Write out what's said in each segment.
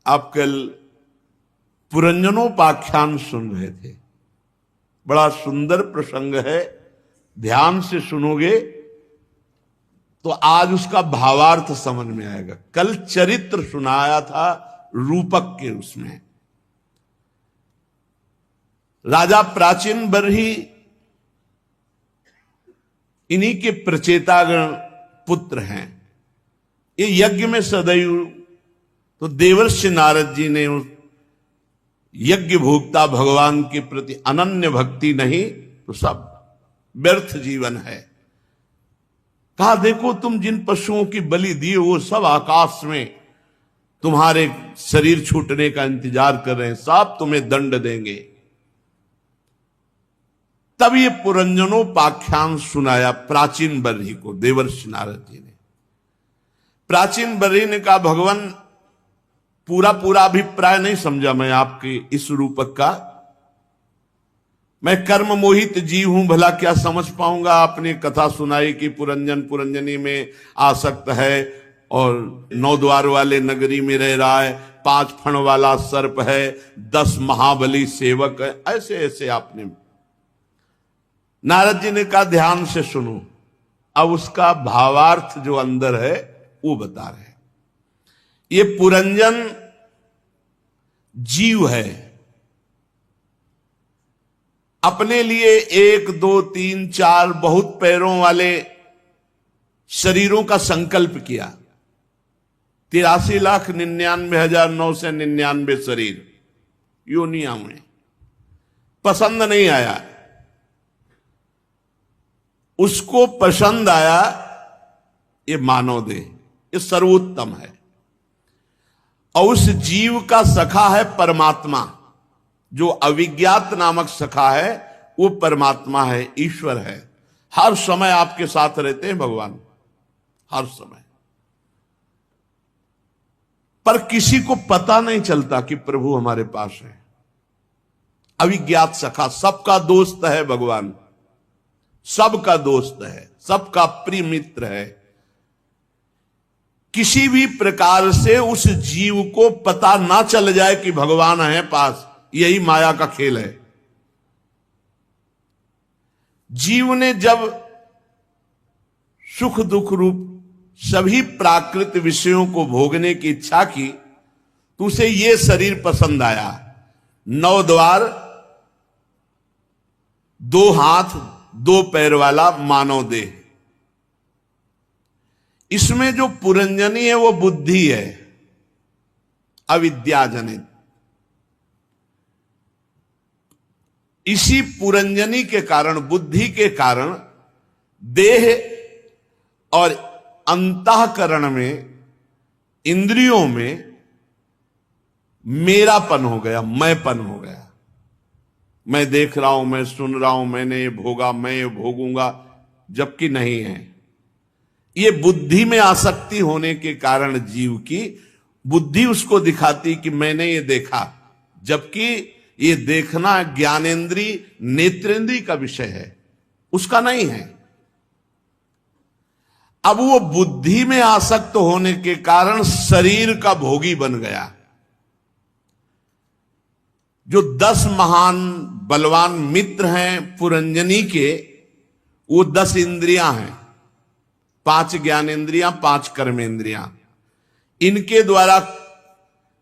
आप कल पुरंजनोपाख्यान सुन रहे थे। बड़ा सुंदर प्रसंग है, ध्यान से सुनोगे तो आज उसका भावार्थ समझ में आएगा। कल चरित्र सुनाया था रूपक के, उसमें राजा प्राचीन बरही इन्हीं के प्रचेतागण पुत्र हैं। ये यज्ञ में सदैव तो देवर्षि नारद जी ने उस यज्ञ भोक्ता भगवान के प्रति अनन्य भक्ति नहीं तो सब व्यर्थ जीवन है। कहा देखो तुम जिन पशुओं की बलि दिए वो सब आकाश में तुम्हारे शरीर छूटने का इंतजार कर रहे हैं, सब तुम्हें दंड देंगे। तब ये पुरंजनोपाख्यान सुनाया प्राचीन बरही को देवर्षि नारद जी ने। प्राचीन बरही ने कहा भगवान पूरा अभिप्राय नहीं समझा मैं आपके इस रूपक का। मैं कर्म मोहित जीव हूं, भला क्या समझ पाऊंगा। आपने कथा सुनाई कि पुरंजन पुरंजनी में आसक्त है और 9 द्वार वाले नगरी में रह रहा है, 5 फण वाला सर्प है, 10 महाबली सेवक है, ऐसे ऐसे आपने। नारद जी ने कहा ध्यान से सुनो, अब उसका भावार्थ जो अंदर है वो बता रहे हैं। ये पुरंजन जीव है, अपने लिए 1 2 3 4 बहुत पैरों वाले शरीरों का संकल्प किया। 83,99,999 शरीर योनिया में, पसंद नहीं आया। उसको पसंद आया ये मानव देह, ये सर्वोत्तम है। और उस जीव का सखा है परमात्मा, जो अविज्ञात नामक सखा है वो परमात्मा है, ईश्वर है। हर समय आपके साथ रहते हैं भगवान, हर समय। पर किसी को पता नहीं चलता कि प्रभु हमारे पास है। अविज्ञात सखा, सबका दोस्त है भगवान, सबका दोस्त है, सबका प्रिय मित्र है। किसी भी प्रकार से उस जीव को पता ना चल जाए कि भगवान है पास, यही माया का खेल है। जीव ने जब सुख दुख रूप सभी प्राकृत विषयों को भोगने की इच्छा की तो उसे ये शरीर पसंद आया। 9 द्वार, 2 हाथ 2 पैर वाला मानव देह। इसमें जो पुरंजनी है वो बुद्धि है, अविद्या जनित। इसी पुरंजनी के कारण, बुद्धि के कारण देह और अंतःकरण में, इंद्रियों में मेरापन हो गया, मैंपन हो गया। मैं देख रहा हूं, मैं सुन रहा हूं, मैंने ये भोगा, मैं ये भोगूंगा, जबकि नहीं है। ये बुद्धि में आसक्ति होने के कारण जीव की बुद्धि उसको दिखाती कि मैंने ये देखा, जबकि ये देखना ज्ञानेंद्री नेत्रेंद्री का विषय है, उसका नहीं है। अब वो बुद्धि में आसक्त होने के कारण शरीर का भोगी बन गया। जो 10 महान बलवान मित्र हैं पुरंजनी के, वो 10 इंद्रियां हैं, 5 ज्ञानेंद्रियां, 5 कर्मेंद्रियां। इनके द्वारा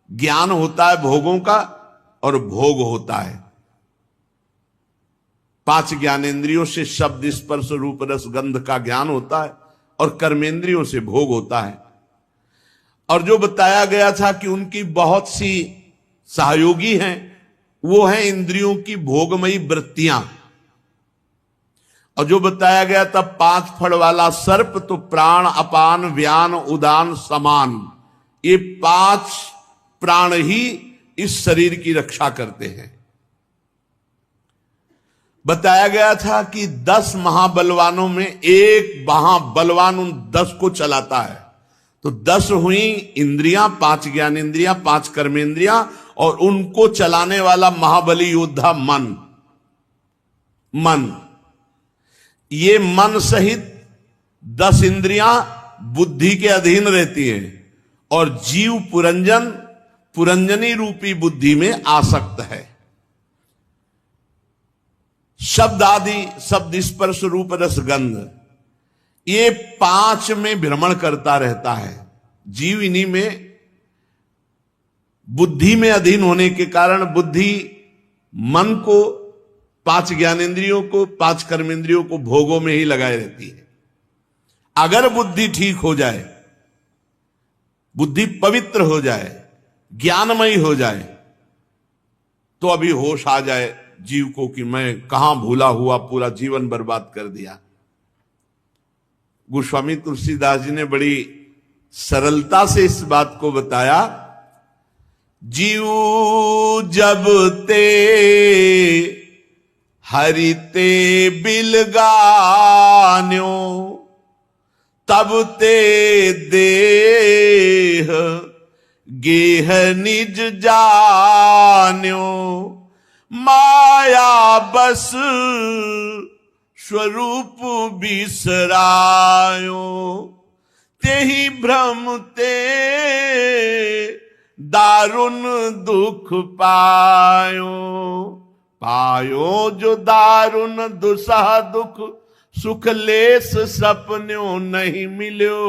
ज्ञान होता है भोगों का और भोग होता है। 5 ज्ञानेंद्रियों से शब्द स्पर्श रूप रस गंध का ज्ञान होता है और कर्मेंद्रियों से भोग होता है। और जो बताया गया था कि उनकी बहुत सी सहयोगी हैं, वो हैं इंद्रियों की भोगमयी वृत्तियां। और जो बताया गया था 5 फड़ वाला सर्प, तो प्राण अपान व्यान उदान समान, ये 5 प्राण ही इस शरीर की रक्षा करते हैं। बताया गया था कि 10 महाबलवानों में एक महाबलवान उन 10 को चलाता है। तो 10 हुई इंद्रियां, 5 ज्ञानेंद्रियां, 5 कर्मेंद्रियां, और उनको चलाने वाला महाबली योद्धा मन। ये मन सहित 10 इंद्रियां बुद्धि के अधीन रहती हैं और जीव पुरंजन पुरंजनी रूपी बुद्धि में आसक्त है। शब्द आदि, शब्द स्पर्श रूप रस गंध, ये 5 में भ्रमण करता रहता है। जीव इन्हीं में बुद्धि में अधीन होने के कारण बुद्धि मन को, 5 ज्ञानेंद्रियों को, 5 कर्मेंद्रियों को भोगों में ही लगाए रहती है। अगर बुद्धि ठीक हो जाए, बुद्धि पवित्र हो जाए, ज्ञानमयी हो जाए, तो अभी होश आ जाए जीव को कि मैं कहां भूला हुआ पूरा जीवन बर्बाद कर दिया। गोस्वामी तुलसीदास जी ने बड़ी सरलता से इस बात को बताया। जीव जब ते हरिते बिलगान्यो, तब ते देह गेह निज जान्यो, माया बस स्वरूप बिसरायो, तेहि भ्रम ते दारुण दुख पायो, पायो जो दारुण दुसह दुख, सुख लेस सपन्यों नहीं मिल्यो,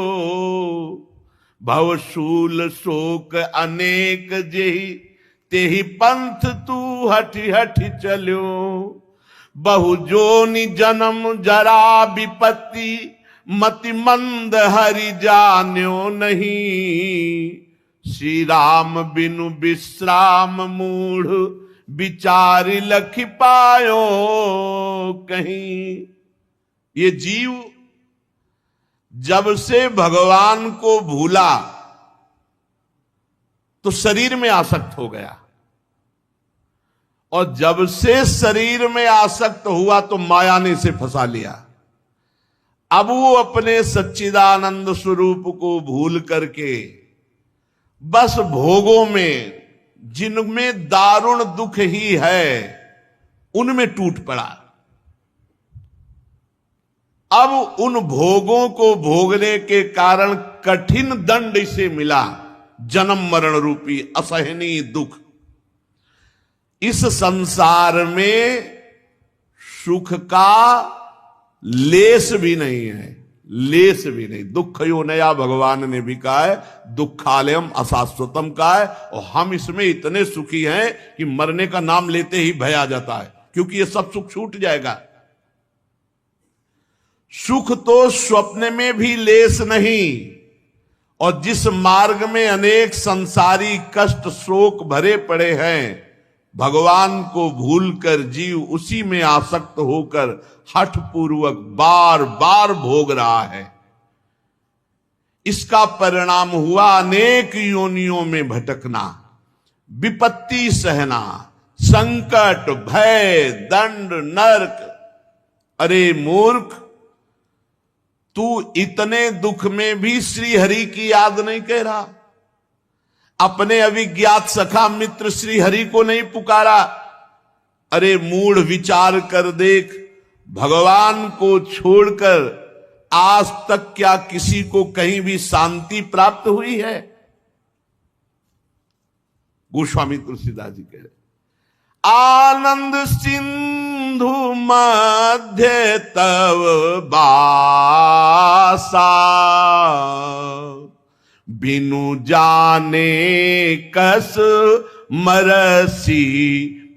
भवशूल शोक अनेक जेहि, तेहि पंथ तू हठि हठि चल्यो, बहु जोनि जन्म जरा विपत्ति, मति मंद हरि जान्यो नहीं, श्री राम बिनु विश्राम मूढ़, विचारि लखि पायो कहीं। ये जीव जब से भगवान को भूला तो शरीर में आसक्त हो गया, और जब से शरीर में आसक्त हुआ तो माया ने इसे फंसा लिया। अब वो अपने सच्चिदानंद स्वरूप को भूल करके बस भोगों में, जिनमें दारुण दुख ही है, उनमें टूट पड़ा। अब उन भोगों को भोगने के कारण कठिन दंड इसे मिला, जन्म मरण रूपी असहनीय दुख। इस संसार में सुख का लेस भी नहीं है, लेस भी नहीं। दुख यो नया भगवान ने भी कहा है, दुखालयम अशाश्वतम कहा है, और हम इसमें इतने सुखी हैं कि मरने का नाम लेते ही भय आ जाता है, क्योंकि ये सब सुख छूट जाएगा। सुख तो स्वप्न में भी लेस नहीं, और जिस मार्ग में अनेक संसारी कष्ट शोक भरे पड़े हैं, भगवान को भूलकर जीव उसी में आसक्त होकर हठ पूर्वक बार बार भोग रहा है। इसका परिणाम हुआ अनेक योनियों में भटकना, विपत्ति सहना, संकट, भय, दंड, नरक। अरे मूर्ख, तू इतने दुख में भी श्री हरि की याद नहीं कह रहा, अपने अविज्ञात सखा मित्र श्री हरि को नहीं पुकारा। अरे मूढ़, विचार कर देख, भगवान को छोड़कर आज तक क्या किसी को कहीं भी शांति प्राप्त हुई है? गोस्वामी तुलसीदास जी कह रहे, आनंद सिंधु मध्य तव बासा, बिनु जाने कस मरसी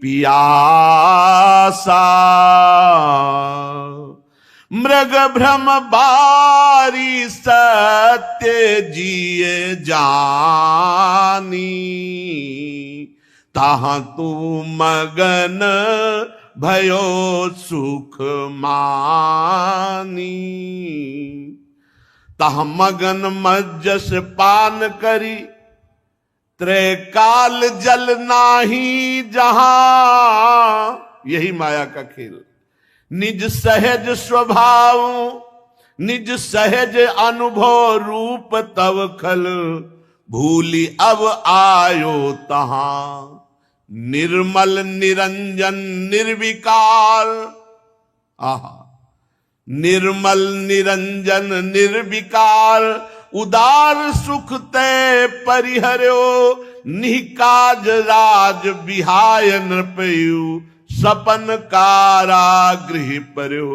पियासा, मृग भ्रम बारी सत्य जिए जानी, ताहा तू मगन भयो सुख मानी, तह मगन मज्जस पान करी, त्रैकाल जल नाही जहां। यही माया का खेल। निज सहज स्वभाव, निज सहज अनुभव रूप तव खल, भूली अब आयो तहां। निर्मल निरंजन निर्विकार, आहा, निर्मल निरंजन निर्विकार, उदार सुख तय परिहर्यो, निकाज राज बिहाय नृपयु, सपन कारागृह पर्यो।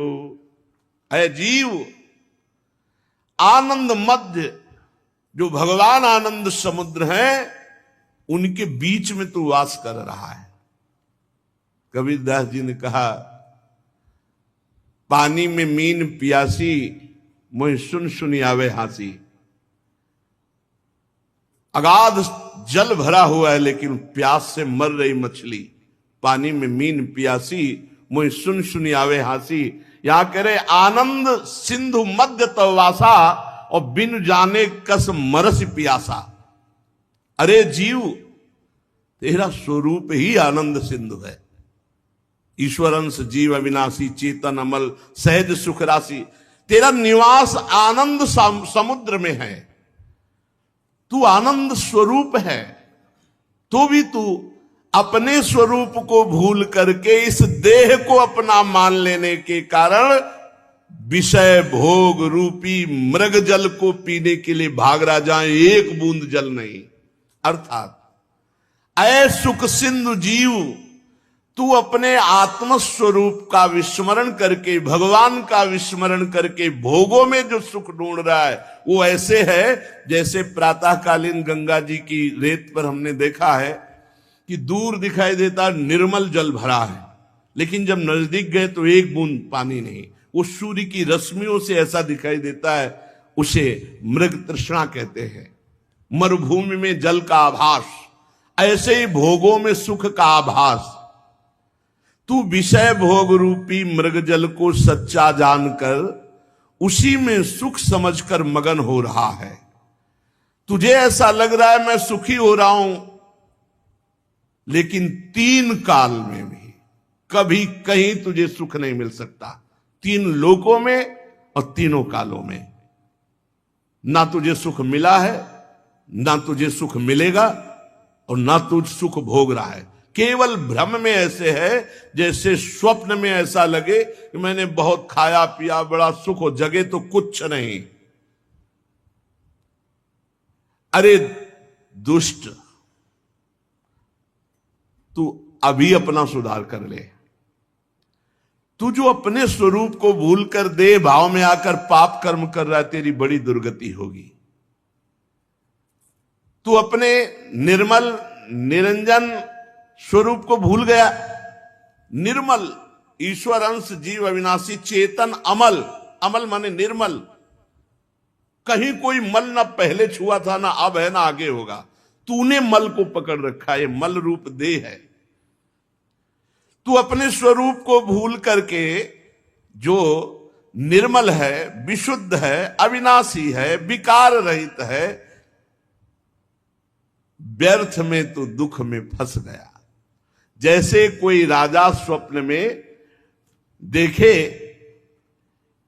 है जीव, आनंद मध्य जो भगवान आनंद समुद्र है, उनके बीच में तू वास कर रहा है। कबीरदास जी ने कहा, पानी में मीन पियासी, मुझे सुन सुनी आवे हासी। अगाध जल भरा हुआ है लेकिन प्यास से मर रही मछली, पानी में मीन पियासी, मुझे सुन सुनी आवे हासी। यहां कह रहे आनंद सिंधु मध्य तवासा, और बिन जाने कस मरस पियासा। अरे जीव, तेरा स्वरूप ही आनंद सिंधु है। ईश्वर अंश जीव अविनाशी, चेतन अमल, सहज सुख राशि। तेरा निवास आनंद समुद्र में है। तू आनंद स्वरूप है, तो भी तू अपने स्वरूप को भूल करके इस देह को अपना मान लेने के कारण विषय भोग रूपी मृग जल को पीने के लिए भाग रहा, जहां एक बूंद जल नहीं। अर्थात ऐ सुख सिंधु जीव, तू अपने आत्म स्वरूप का विस्मरण करके, भगवान का विस्मरण करके भोगों में जो सुख ढूंढ रहा है, वो ऐसे है जैसे प्रातःकालीन गंगा जी की रेत पर हमने देखा है कि दूर दिखाई देता निर्मल जल भरा है, लेकिन जब नजदीक गए तो एक बूंद पानी नहीं। वो सूर्य की रश्मियों से ऐसा दिखाई देता है, उसे मृग तृष्णा कहते हैं। मरुभूमि में जल का आभास, ऐसे ही भोगों में सुख का आभास। तू विषय भोग रूपी मृग जल को सच्चा जानकर उसी में सुख समझकर मगन हो रहा है। तुझे ऐसा लग रहा है मैं सुखी हो रहा हूं, लेकिन तीन काल में भी कभी कहीं तुझे सुख नहीं मिल सकता। तीन लोकों में और तीनों कालों में ना तुझे सुख मिला है, ना तुझे सुख मिलेगा, और ना तुझ सुख भोग रहा है। केवल भ्रम में ऐसे है जैसे स्वप्न में ऐसा लगे कि मैंने बहुत खाया पिया, बड़ा सुख हो, जगे तो कुछ नहीं। अरे दुष्ट, तू अभी अपना सुधार कर ले। तू जो अपने स्वरूप को भूलकर देह भाव में आकर पाप कर्म कर रहा है, तेरी बड़ी दुर्गति होगी। तू अपने निर्मल निरंजन स्वरूप को भूल गया। निर्मल, ईश्वर अंश जीव अविनाशी, चेतन अमल। अमल माने निर्मल, कहीं कोई मल ना पहले छुआ था, ना अब है, ना आगे होगा। तूने मल को पकड़ रखा, ये मल रूप देह है। तू अपने स्वरूप को भूल करके जो निर्मल है, विशुद्ध है, अविनाशी है, विकार रहित है, व्यर्थ में तो दुख में फंस गया। जैसे कोई राजा स्वप्न में देखे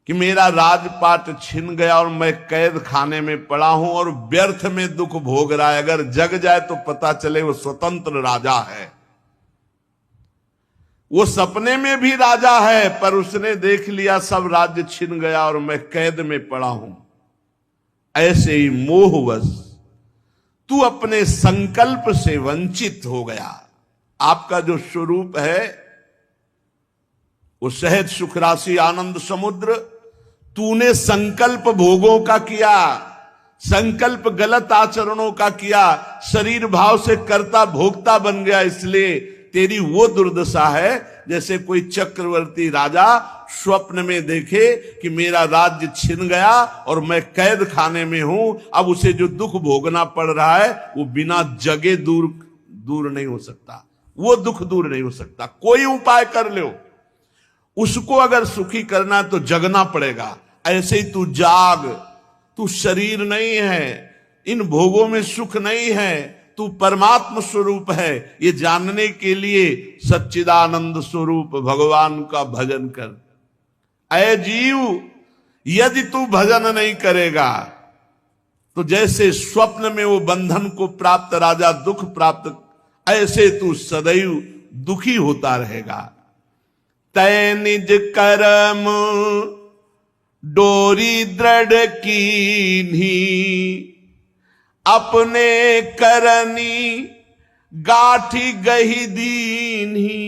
कि मेरा राजपाट छिन गया और मैं कैद खाने में पड़ा हूं और व्यर्थ में दुख भोग रहा है। अगर जग जाए तो पता चले वो स्वतंत्र राजा है। वो सपने में भी राजा है, पर उसने देख लिया सब राज्य छिन गया और मैं कैद में पड़ा हूं। ऐसे ही मोहवश तू अपने संकल्प से वंचित हो गया। आपका जो स्वरूप है वो सहज सुख राशि आनंद समुद्र, तूने संकल्प भोगों का किया, संकल्प गलत आचरणों का किया, शरीर भाव से कर्ता भोक्ता बन गया। इसलिए तेरी वो दुर्दशा है जैसे कोई चक्रवर्ती राजा स्वप्न में देखे कि मेरा राज्य छिन गया और मैं कैद खाने में हूं। अब उसे जो दुख भोगना पड़ रहा है वो बिना जगे दूर नहीं हो सकता। वो दुख दूर नहीं हो सकता। कोई उपाय कर लो, उसको अगर सुखी करना है तो जगना पड़ेगा। ऐसे ही तू जाग। तू शरीर नहीं है, इन भोगों में सुख नहीं है, तू परमात्म स्वरूप है। ये जानने के लिए सच्चिदानंद स्वरूप भगवान का भजन कर। ऐ जीव, यदि तू भजन नहीं करेगा तो जैसे स्वप्न में वो बंधन को प्राप्त राजा दुख प्राप्त, ऐसे तू सदैव दुखी होता रहेगा। तै निज कर्म डोरी दृढ़ कीन्ही, अपने करनी गाठी गही दीन्ही,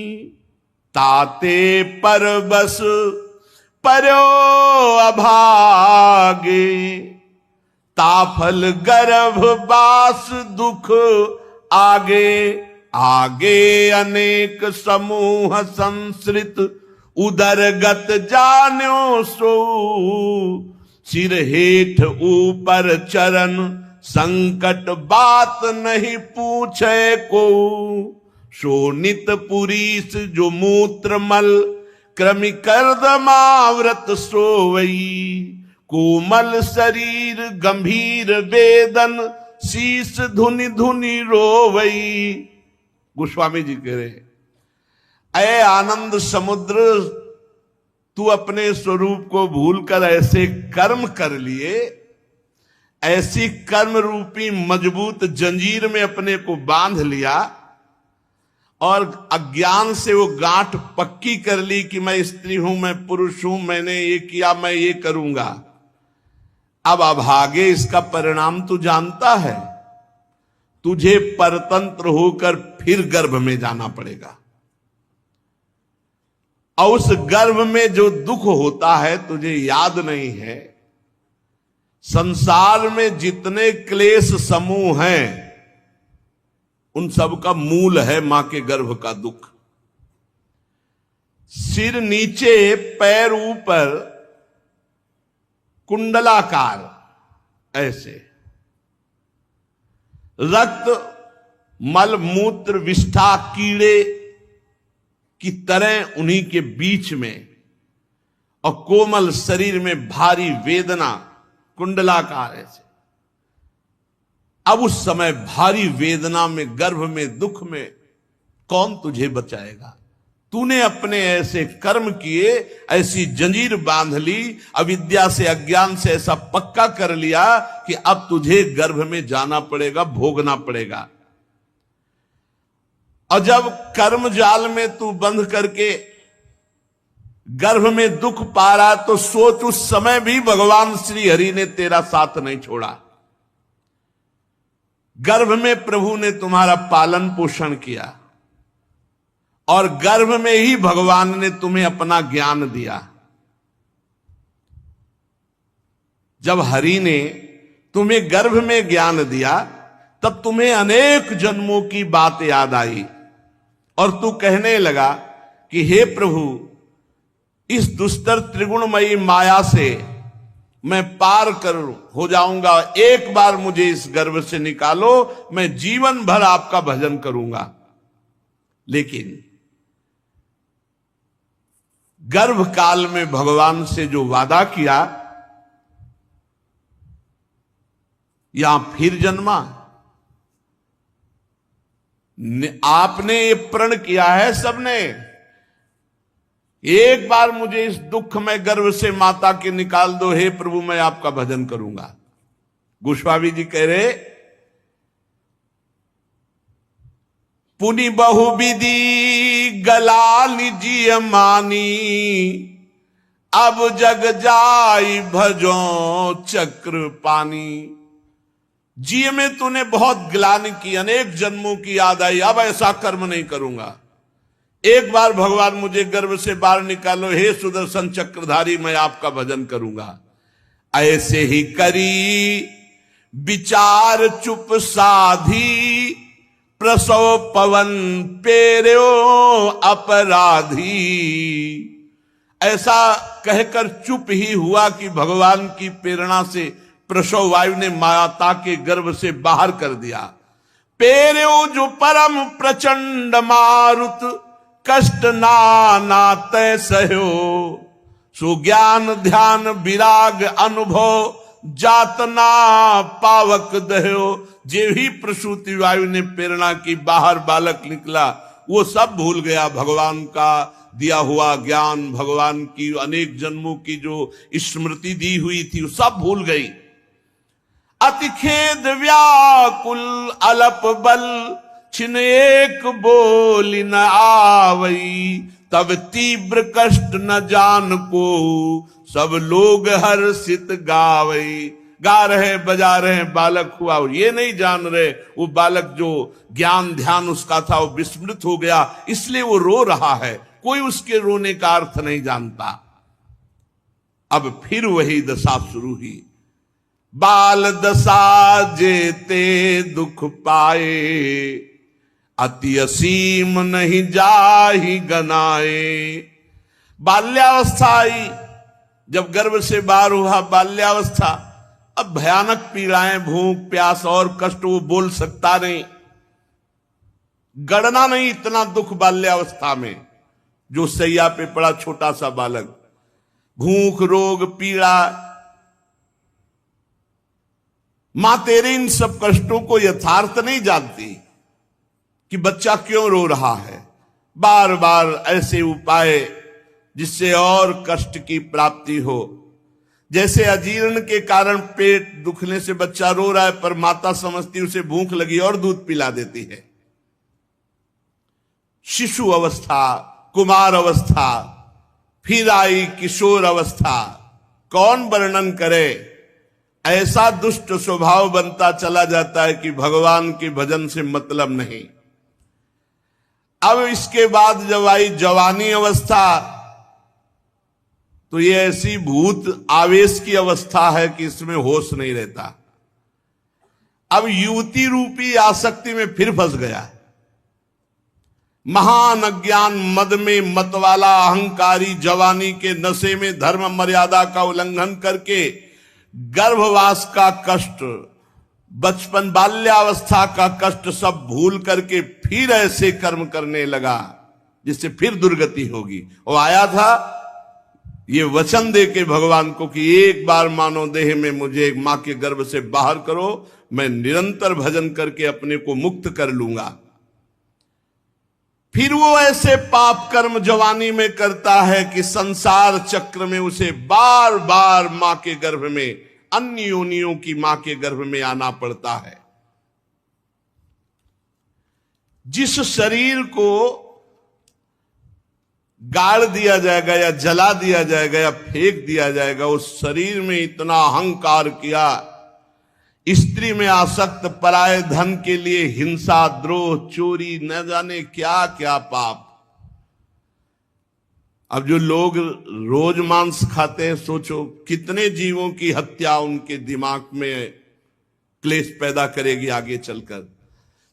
ताते पर बस पर्यो अभागे, ताफल गर्भ बास दुख आगे, आगे अनेक समूह संसृत, उदरगत जान्यो सो, सिर हेठ ऊपर चरण, संकट बात नहीं पूछे को, शोणित पुरीस जो मूत्र मल, कृमि कर्दमाव्रत सोवई, कोमल शरीर गंभीर वेदन, शीश धुनि धुनि रोवई। गोस्वामी जी कह रहे, ऐ आनंद समुद्र, तू अपने स्वरूप को भूलकर ऐसे कर्म कर लिए, ऐसी कर्म रूपी मजबूत जंजीर में अपने को बांध लिया और अज्ञान से वो गांठ पक्की कर ली कि मैं स्त्री हूं, मैं पुरुष हूं, मैंने ये किया, मैं ये करूंगा। अब अभागे इसका परिणाम तू जानता है, तुझे परतंत्र होकर फिर गर्भ में जाना पड़ेगा, और उस गर्भ में जो दुख होता है तुझे याद नहीं है। संसार में जितने क्लेश समूह हैं उन सब का मूल है मां के गर्भ का दुख। सिर नीचे पैर ऊपर, कुंडलाकार ऐसे, रक्त मल मूत्र विष्ठा कीड़े की तरह उन्हीं के बीच में, और कोमल शरीर में भारी वेदना, कुंडलाकार ऐसे। अब उस समय भारी वेदना में, गर्भ में, दुख में कौन तुझे बचाएगा? तूने अपने ऐसे कर्म किए, ऐसी जंजीर बांध ली, अविद्या से, अज्ञान से ऐसा पक्का कर लिया कि अब तुझे गर्भ में जाना पड़ेगा, भोगना पड़ेगा। और जब कर्म जाल में तू बंध करके गर्भ में दुख पा रहा, तो सोच उस समय भी भगवान श्री हरि ने तेरा साथ नहीं छोड़ा। गर्भ में प्रभु ने तुम्हारा पालन पोषण किया, और गर्भ में ही भगवान ने तुम्हें अपना ज्ञान दिया। जब हरि ने तुम्हें गर्भ में ज्ञान दिया, तब तुम्हें अनेक जन्मों की बात याद आई, और तू कहने लगा कि हे प्रभु, इस दुस्तर त्रिगुणमयी माया से मैं पार कर हो जाऊंगा, एक बार मुझे इस गर्भ से निकालो, मैं जीवन भर आपका भजन करूंगा। लेकिन गर्भ काल में भगवान से जो वादा किया, यहां फिर जन्मा। आपने ये प्रण किया है सबने, एक बार मुझे इस दुख में गर्भ से माता के निकाल दो, हे प्रभु मैं आपका भजन करूंगा। गोस्वामी जी कह रहे, पुनि बहुविधि गला निजी मानी, अब जग जाई भजो चक्र पानी। जी में तूने बहुत ग्लानि की, अनेक जन्मों की याद आई, अब ऐसा कर्म नहीं करूंगा, एक बार भगवान मुझे गर्भ से बाहर निकालो, हे सुदर्शन चक्रधारी मैं आपका भजन करूंगा। ऐसे ही करी विचार चुप साधी, प्रसव पवन पेरो अपराधी। ऐसा कहकर चुप ही हुआ कि भगवान की प्रेरणा से प्रसव वायु ने माता के गर्भ से बाहर कर दिया। पेरो जो परम प्रचंड मारुत, कष्ट नाना तय सहो, सुज्ञान ध्यान विराग अनुभव, जातना पावक दहो। जे ही प्रसूति वायु ने प्रेरणा की, बाहर बालक निकला, वो सब भूल गया भगवान का दिया हुआ ज्ञान, भगवान की अनेक जन्मों की जो स्मृति दी हुई थी, वो सब भूल गई। अति खेद व्याकुल अलप बल, छिन एक बोली न आवई, तब तीव्र कष्ट न जान को, सब लोग हर्षित गावे। गा रहे बजा रहे बालक हुआ, और ये नहीं जान रहे वो बालक जो ज्ञान ध्यान उसका था वो विस्मृत हो गया, इसलिए वो रो रहा है। कोई उसके रोने का अर्थ नहीं जानता। अब फिर वही दशा शुरू हुई। बाल दशा जेते दुख पाए, अति असीम नहीं जाहि गनाए। बाल्यावस्था आई, जब गर्भ से बाहर हुआ बाल्यावस्था, अब भयानक पीड़ाएं, भूख प्यास और कष्ट, वो बोल सकता नहीं, गणना नहीं इतना दुख बाल्यावस्था में। जो सैया पे पड़ा छोटा सा बालक, भूख रोग पीड़ा, मां तेरे इन सब कष्टों को यथार्थ नहीं जानती कि बच्चा क्यों रो रहा है। बार बार ऐसे उपाय जिससे और कष्ट की प्राप्ति हो। जैसे अजीर्ण के कारण पेट दुखने से बच्चा रो रहा है, पर माता समझती उसे भूख लगी और दूध पिला देती है। शिशु अवस्था, कुमार अवस्था, फिर आई किशोर अवस्था, कौन वर्णन करे। ऐसा दुष्ट स्वभाव बनता चला जाता है कि भगवान के भजन से मतलब नहीं। अब इसके बाद जब आई जवानी अवस्था, तो ये ऐसी भूत आवेश की अवस्था है कि इसमें होश नहीं रहता। अब युवती रूपी आसक्ति में फिर फंस गया। महान अज्ञान मद में मतवाला अहंकारी जवानी के नशे में धर्म मर्यादा का उल्लंघन करके गर्भवास का कष्ट, बचपन बाल्यावस्था का कष्ट सब भूल करके फिर ऐसे कर्म करने लगा जिससे फिर दुर्गति होगी। वो आया था ये वचन दे के भगवान को कि एक बार मानो देह में मुझे एक मां के गर्भ से बाहर करो, मैं निरंतर भजन करके अपने को मुक्त कर लूंगा। फिर वो ऐसे पाप कर्म जवानी में करता है कि संसार चक्र में उसे बार बार मां के गर्भ में, अन्य योनियों की मां के गर्भ में आना पड़ता है। जिस शरीर को गाड़ दिया जाएगा या जला दिया जाएगा या फेंक दिया जाएगा, उस शरीर में इतना अहंकार किया, स्त्री में आसक्त, पराये धन के लिए हिंसा, द्रोह, चोरी, न जाने क्या क्या पाप। अब जो लोग रोज मांस खाते हैं, सोचो कितने जीवों की हत्या उनके दिमाग में क्लेश पैदा करेगी आगे चलकर।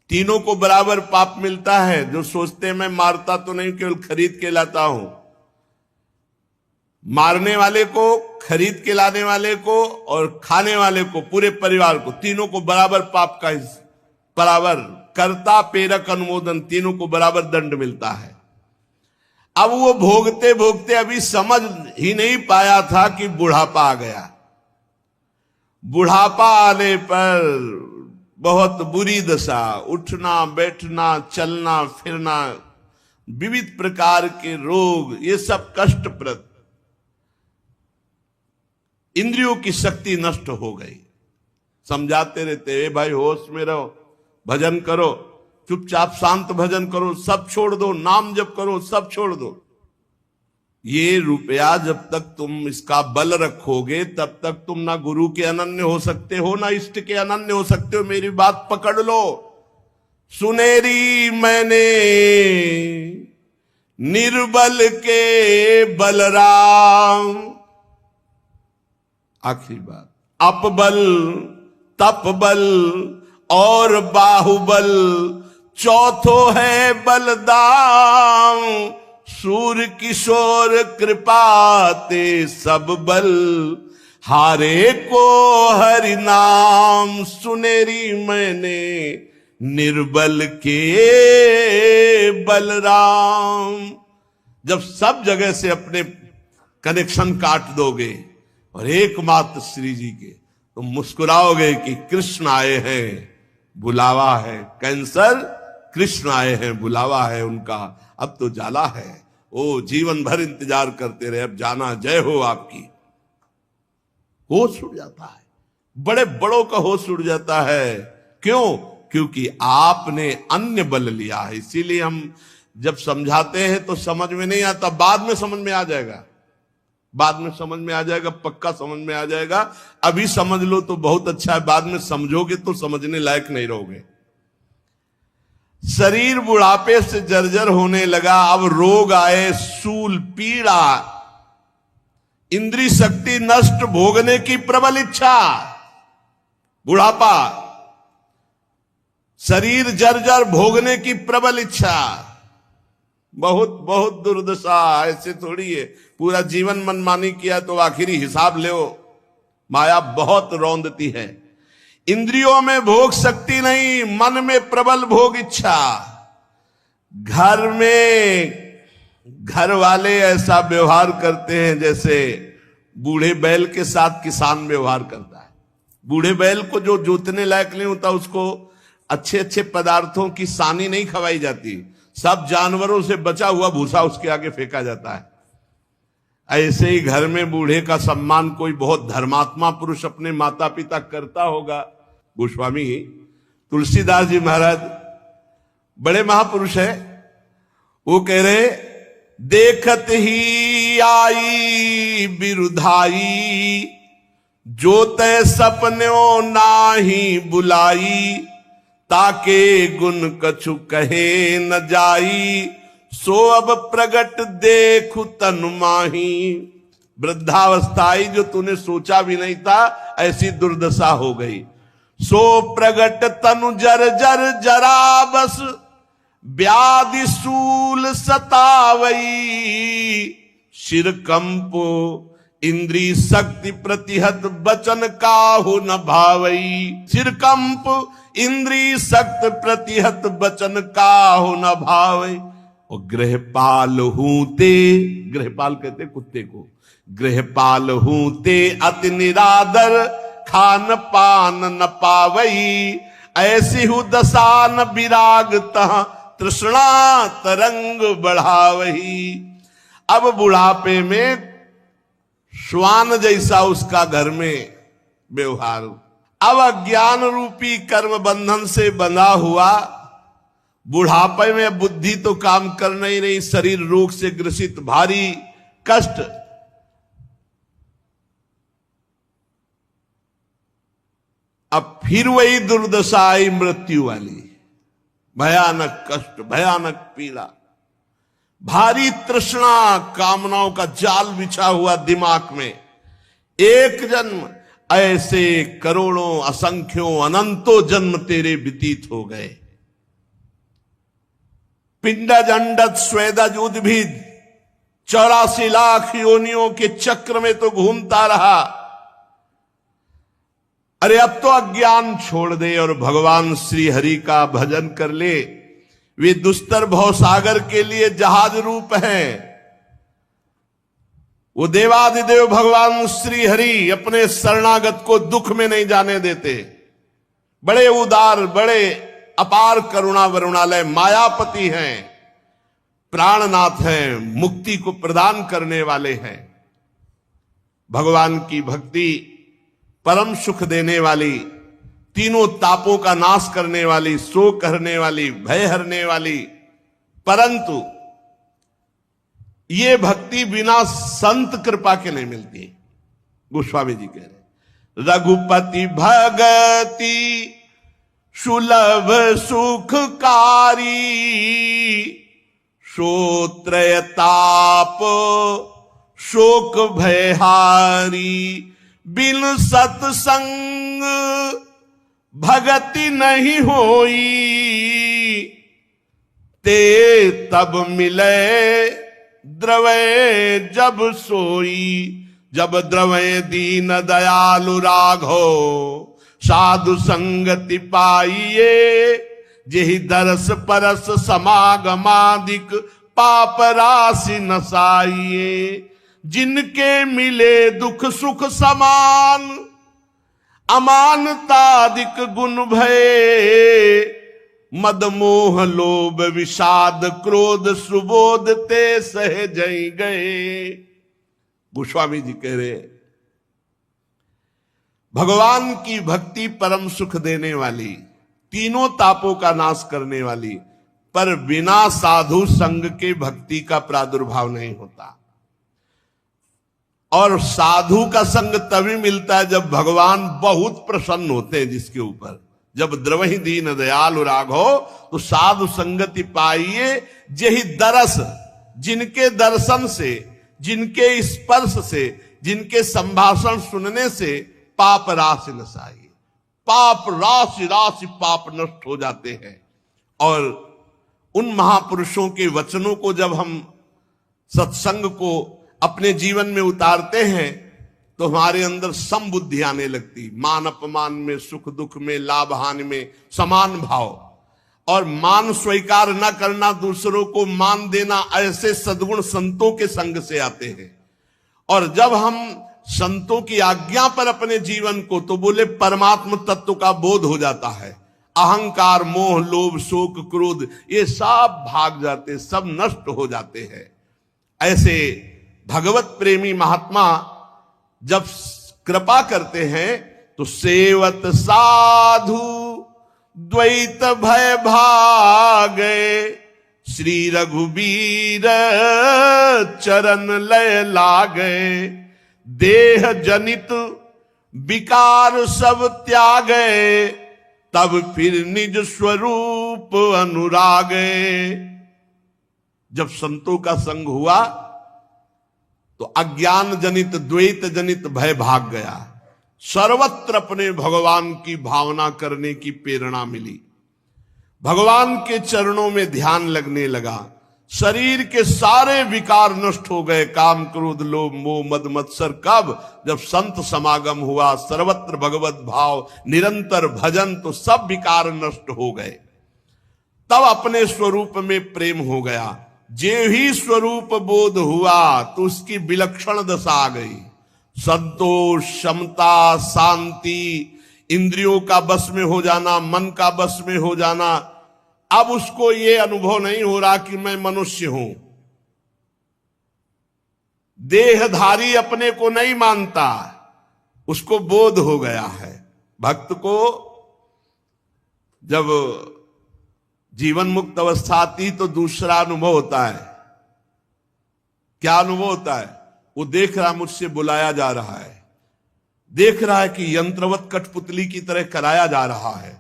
तीनों को बराबर पाप मिलता है। जो सोचते हैं मैं मारता तो नहीं, केवल खरीद के लाता हूं, मारने वाले को, खरीद के लाने वाले को और खाने वाले को, पूरे परिवार को, तीनों को बराबर पाप का बराबर कर्ता प्रेरक अनुमोदन, तीनों को बराबर दंड मिलता है। अब वो भोगते भोगते अभी समझ ही नहीं पाया था कि बुढ़ापा आ गया। बुढ़ापा आने पर बहुत बुरी दशा, उठना बैठना चलना फिरना, विविध प्रकार के रोग, ये सब कष्टप्रद। इंद्रियों की शक्ति नष्ट हो गई। समझाते रहते, भाई होश में रहो, भजन करो, चुपचाप शांत भजन करो, सब छोड़ दो, नाम जप करो, सब छोड़ दो। ये रुपया जब तक तुम इसका बल रखोगे तब तक तुम ना गुरु के अनन्य हो सकते हो, ना इष्ट के अनन्य हो सकते हो। मेरी बात पकड़ लो। सुनेरी मैंने निर्बल के बलराम, आखिरी बात, अपबल तपबल और बाहुबल, चौथो है बलदाम, सूर किशोर कृपाते सब बल, हारे को हरि नाम। सुनेरी मैंने निर्बल के बलराम। जब सब जगह से अपने कनेक्शन काट दोगे और एकमात्र श्री जी के, तो मुस्कुराओगे कि कृष्ण आए हैं, बुलावा है। कैंसर, कृष्ण आए हैं, बुलावा है उनका, अब तो जाला है। ओ जीवन भर इंतजार करते रहे, अब जाना, जय हो आपकी। होश उड़ जाता है, बड़े बड़ों का होश उड़ जाता है। क्यों? क्योंकि आपने अन्य बल लिया है। इसीलिए हम जब समझाते हैं तो समझ में नहीं आता, बाद में समझ में आ जाएगा, बाद में समझ में आ जाएगा, पक्का समझ में आ जाएगा। अभी समझ लो तो बहुत अच्छा है, बाद में समझोगे तो समझने लायक नहीं रहोगे। शरीर बुढ़ापे से जर्जर होने लगा, अब रोग आए, सूल, पीड़ा, इंद्रिय शक्ति नष्ट, भोगने की प्रबल इच्छा, बुढ़ापा, शरीर जर्जर, भोगने की प्रबल इच्छा, बहुत बहुत दुर्दशा। ऐसे थोड़ी है पूरा जीवन मनमानी किया तो आखिरी हिसाब ले, माया बहुत रौंदती है। इंद्रियों में भोग शक्ति नहीं, मन में प्रबल भोग इच्छा। घर में घर वाले ऐसा व्यवहार करते हैं जैसे बूढ़े बैल के साथ किसान व्यवहार करता है। बूढ़े बैल को जो जोतने लायक नहीं होता उसको अच्छे अच्छे पदार्थों की सानी नहीं खवाई जाती, सब जानवरों से बचा हुआ भूसा उसके आगे फेंका जाता है। ऐसे ही घर में बूढ़े का सम्मान कोई बहुत धर्मात्मा पुरुष अपने माता पिता करता होगा। गोस्वामी तुलसीदास जी महाराज बड़े महापुरुष है, वो कह रहे, देखत ही आई बिरुधाई, जो तय सपन्यों नाही बुलाई, ताके गुण कछु कहे न जाई, सो अब प्रगट देखु तनु माही। वृद्धावस्थाई जो तूने सोचा भी नहीं था, ऐसी दुर्दशा हो गई। सो प्रगट तनु जर जर जरा बस, व्याधि सूल सतावई, शिर कंपो इंद्री शक्ति प्रतिहत, बचन काहु न भावई। सिर कंप इंद्री शक्ति प्रतिहत, बचन काहु न भावई। और गृहपाल हूते, गृहपाल कहते कुत्ते को, गृहपाल हूते अति निरादर, खान पान न पावई। ऐसी हूँ दशा न विराग तह, तृष्णा तरंग बढ़ावही। अब बुढ़ापे में श्वान जैसा उसका घर में व्यवहार, अब अज्ञान रूपी कर्म बंधन से बंधा हुआ, बुढ़ापे में बुद्धि तो काम करना ही नहीं, शरीर रोग से ग्रसित, भारी कष्ट। अब फिर वही दुर्दशा आई मृत्यु वाली, भयानक कष्ट, भयानक पीड़ा, भारी तृष्णा, कामनाओं का जाल बिछा हुआ दिमाग में। एक जन्म, ऐसे करोड़ों असंख्यों अनंतों जन्म तेरे व्यतीत हो गए। पिंडज अंडज स्वेदज उद्भिद 84 लाख योनियों के चक्र में तो घूमता रहा। अरे अब तो अज्ञान छोड़ दे और भगवान श्री हरि का भजन कर ले। वे दुस्तर भवसागर के लिए जहाज रूप है। वो देवादिदेव भगवान श्री हरि अपने शरणागत को दुख में नहीं जाने देते। बड़े उदार, बड़े अपार करुणा वरुणालय मायापति हैं, प्राणनाथ हैं, मुक्ति को प्रदान करने वाले हैं। भगवान की भक्ति परम सुख देने वाली, तीनों तापों का नाश करने वाली, शोक हरने वाली, भय हरने वाली। परंतु ये भक्ति बिना संत कृपा के नहीं मिलती। गोस्वामी जी कह रहे, रघुपति भगति सुलभ सुखकारी, श्रोत्रय ताप शोक भयहारी। बिन सत्संग भगति नहीं होई, ते तब मिले द्रवय जब सोई। जब द्रवय दीन दयालु राघो, साधु संगति पाइये। जेहि दरस परस समागमादिक, पाप राशि नसाइये। जिनके मिले दुख सुख समान, अमानतादिक गुण भय। मद मोह लोभ विषाद क्रोध सुबोध ते सहजई गए। गोस्वामी जी कह रहे, भगवान की भक्ति परम सुख देने वाली, तीनों तापों का नाश करने वाली, पर बिना साधु संग के भक्ति का प्रादुर्भाव नहीं होता। और साधु का संग तभी मिलता है जब भगवान बहुत प्रसन्न होते हैं जिसके ऊपर। जब द्रवहि दीन दयालु राघो तो साधु संगति पाइए जेहि दरस, जिनके दर्शन से, जिनके स्पर्श से, जिनके संभाषण सुनने से पाप राशि नसाइए। पाप राशि राशि पाप नष्ट हो जाते हैं। और उन महापुरुषों के वचनों को जब हम सत्संग को अपने जीवन में उतारते हैं तो हमारे अंदर समबुद्धि आने लगती। मान अपमान में, सुख दुख में, लाभ हानि में समान भाव, और मान स्वीकार न करना, दूसरों को मान देना, ऐसे सद्गुण संतों के संग से आते हैं। और जब हम संतों की आज्ञा पर अपने जीवन को, तो बोले परमात्म तत्व का बोध हो जाता है। अहंकार, मोह, लोभ, शोक, क्रोध ये सब भाग जाते, सब नष्ट हो जाते हैं। ऐसे भगवत प्रेमी महात्मा जब कृपा करते हैं तो सेवत साधु द्वैत भय भागे, श्री रघुबीर चरण लय लागे, देह जनित विकार सब त्यागे, तब फिर निज स्वरूप अनुरागे। जब संतों का संग हुआ तो अज्ञान जनित, द्वैत जनित भय भाग गया। सर्वत्र अपने भगवान की भावना करने की प्रेरणा मिली। भगवान के चरणों में ध्यान लगने लगा। शरीर के सारे विकार नष्ट हो गए, काम, क्रोध, लोभ, मोह, मद, मत्सर। कब? जब संत समागम हुआ, सर्वत्र भगवत भाव, निरंतर भजन, तो सब विकार नष्ट हो गए। तब अपने स्वरूप में प्रेम हो गया। जे ही स्वरूप बोध हुआ तो उसकी विलक्षण दशा आ गई। संतोष, समता, शांति, इंद्रियों का बस में हो जाना, मन का बस में हो जाना। अब उसको ये अनुभव नहीं हो रहा कि मैं मनुष्य हूं। देहधारी अपने को नहीं मानता, उसको बोध हो गया है। भक्त को जब जीवन मुक्त अवस्था आती तो दूसरा अनुभव होता है। क्या अनुभव होता है? वो देख रहा मुझसे बुलाया जा रहा है, देख रहा है कि यंत्रवत कठपुतली की तरह कराया जा रहा है।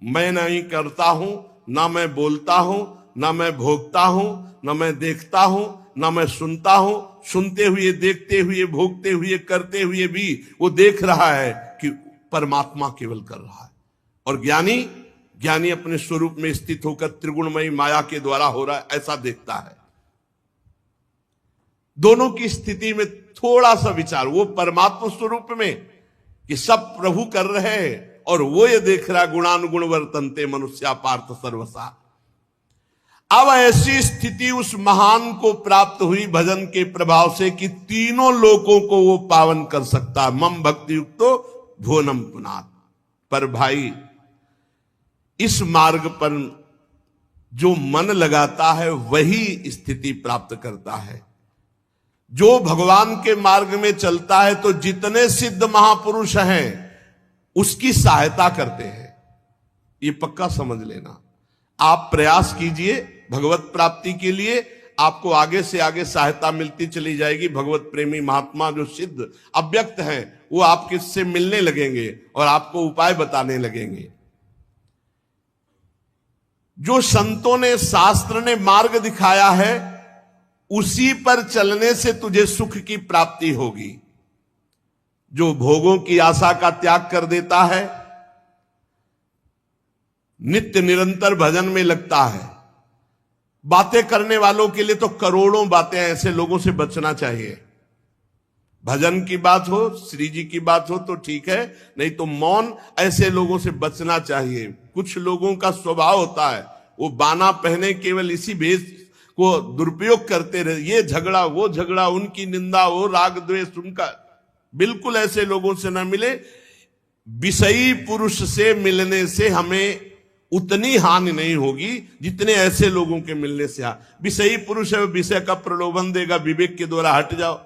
मैं नहीं करता हूं, ना मैं बोलता हूं, ना मैं भोगता हूं, ना मैं देखता हूं, ना मैं सुनता हूं। सुनते हुए, देखते हुए, भोगते हुए, करते हुए भी वो देख रहा है कि परमात्मा केवल कर रहा है। और ज्ञानी अपने स्वरूप में स्थित होकर त्रिगुणमयी माया के द्वारा हो रहा है, ऐसा देखता है। दोनों की स्थिति में थोड़ा सा विचार, वो परमात्मा स्वरूप में कि सब प्रभु कर रहे हैं, और वो ये देख रहा गुणानुगुण वर्तन्ते मनुष्या पार्थ सर्वसा। अब ऐसी स्थिति उस महान को प्राप्त हुई भजन के प्रभाव से कि तीनों लोकों को वो पावन कर सकता है। मम भक्ति युक्तो भुवनम पुनात्। पर भाई, इस मार्ग पर जो मन लगाता है वही स्थिति प्राप्त करता है। जो भगवान के मार्ग में चलता है तो जितने सिद्ध महापुरुष हैं उसकी सहायता करते हैं। ये पक्का समझ लेना। आप प्रयास कीजिए भगवत प्राप्ति के लिए, आपको आगे से आगे सहायता मिलती चली जाएगी। भगवत प्रेमी महात्मा जो सिद्ध अव्यक्त हैं वो आपके से मिलने लगेंगे और आपको उपाय बताने लगेंगे। जो संतों ने, शास्त्र ने मार्ग दिखाया है उसी पर चलने से तुझे सुख की प्राप्ति होगी। जो भोगों की आशा का त्याग कर देता है, नित्य निरंतर भजन में लगता है। बातें करने वालों के लिए तो करोड़ों बातें, ऐसे लोगों से बचना चाहिए। भजन की बात हो, श्री जी की बात हो तो ठीक है, नहीं तो मौन, ऐसे लोगों से बचना चाहिए। कुछ लोगों का स्वभाव होता है वो बाना पहने केवल इसी भेष को दुरुपयोग करते रहे, ये झगड़ा, वो झगड़ा, उनकी निंदा, वो राग द्वेष उनका। बिल्कुल ऐसे लोगों से ना मिले। विषयी पुरुष से मिलने से हमें उतनी हानि नहीं होगी जितने ऐसे लोगों के मिलने से। विषयी पुरुष है, विषय का प्रलोभन देगा, विवेक के द्वारा हट जाओ।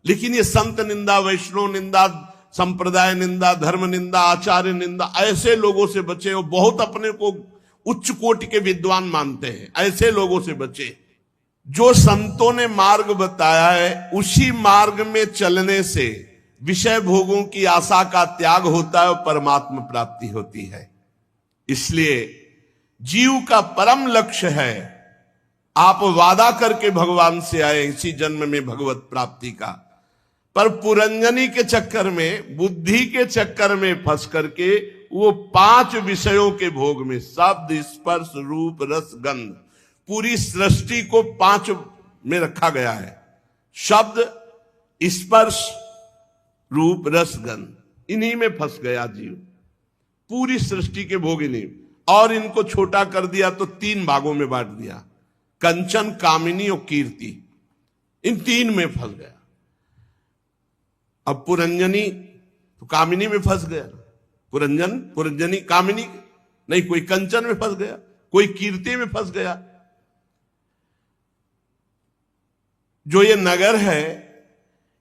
लेकिन ये संत निंदा, वैष्णव निंदा, संप्रदाय निंदा, धर्म निंदा, आचार्य निंदा, ऐसे लोगों से बचे हो। बहुत अपने को उच्च कोटि के विद्वान मानते हैं। ऐसे लोगों से बचे। जो संतों ने मार्ग बताया है उसी मार्ग में चलने से विषय भोगों की आशा का त्याग होता है और परमात्मा प्राप्ति होती है। इसलिए जीव का परम लक्ष्य है, आप वादा करके भगवान से आए इसी जन्म में भगवत प्राप्ति का, पर पुरंजनी के चक्कर में, बुद्धि के चक्कर में फंस करके वो 5 विषयों के भोग में, शब्द स्पर्श रूप रस गंध, पूरी सृष्टि को 5 में रखा गया है। शब्द स्पर्श रूप रस गंध, इन्हीं में फंस गया जीव, पूरी सृष्टि के भोग इन्हीं। और इनको छोटा कर दिया तो 3 भागों में बांट दिया, कंचन कामिनी और कीर्ति, इन 3 में फंस गया। अब पुरंजनी तो कामिनी में फंस गया, पुरंजनी कामिनी नहीं, कोई कंचन में फंस गया, कोई कीर्ति में फंस गया। जो ये नगर है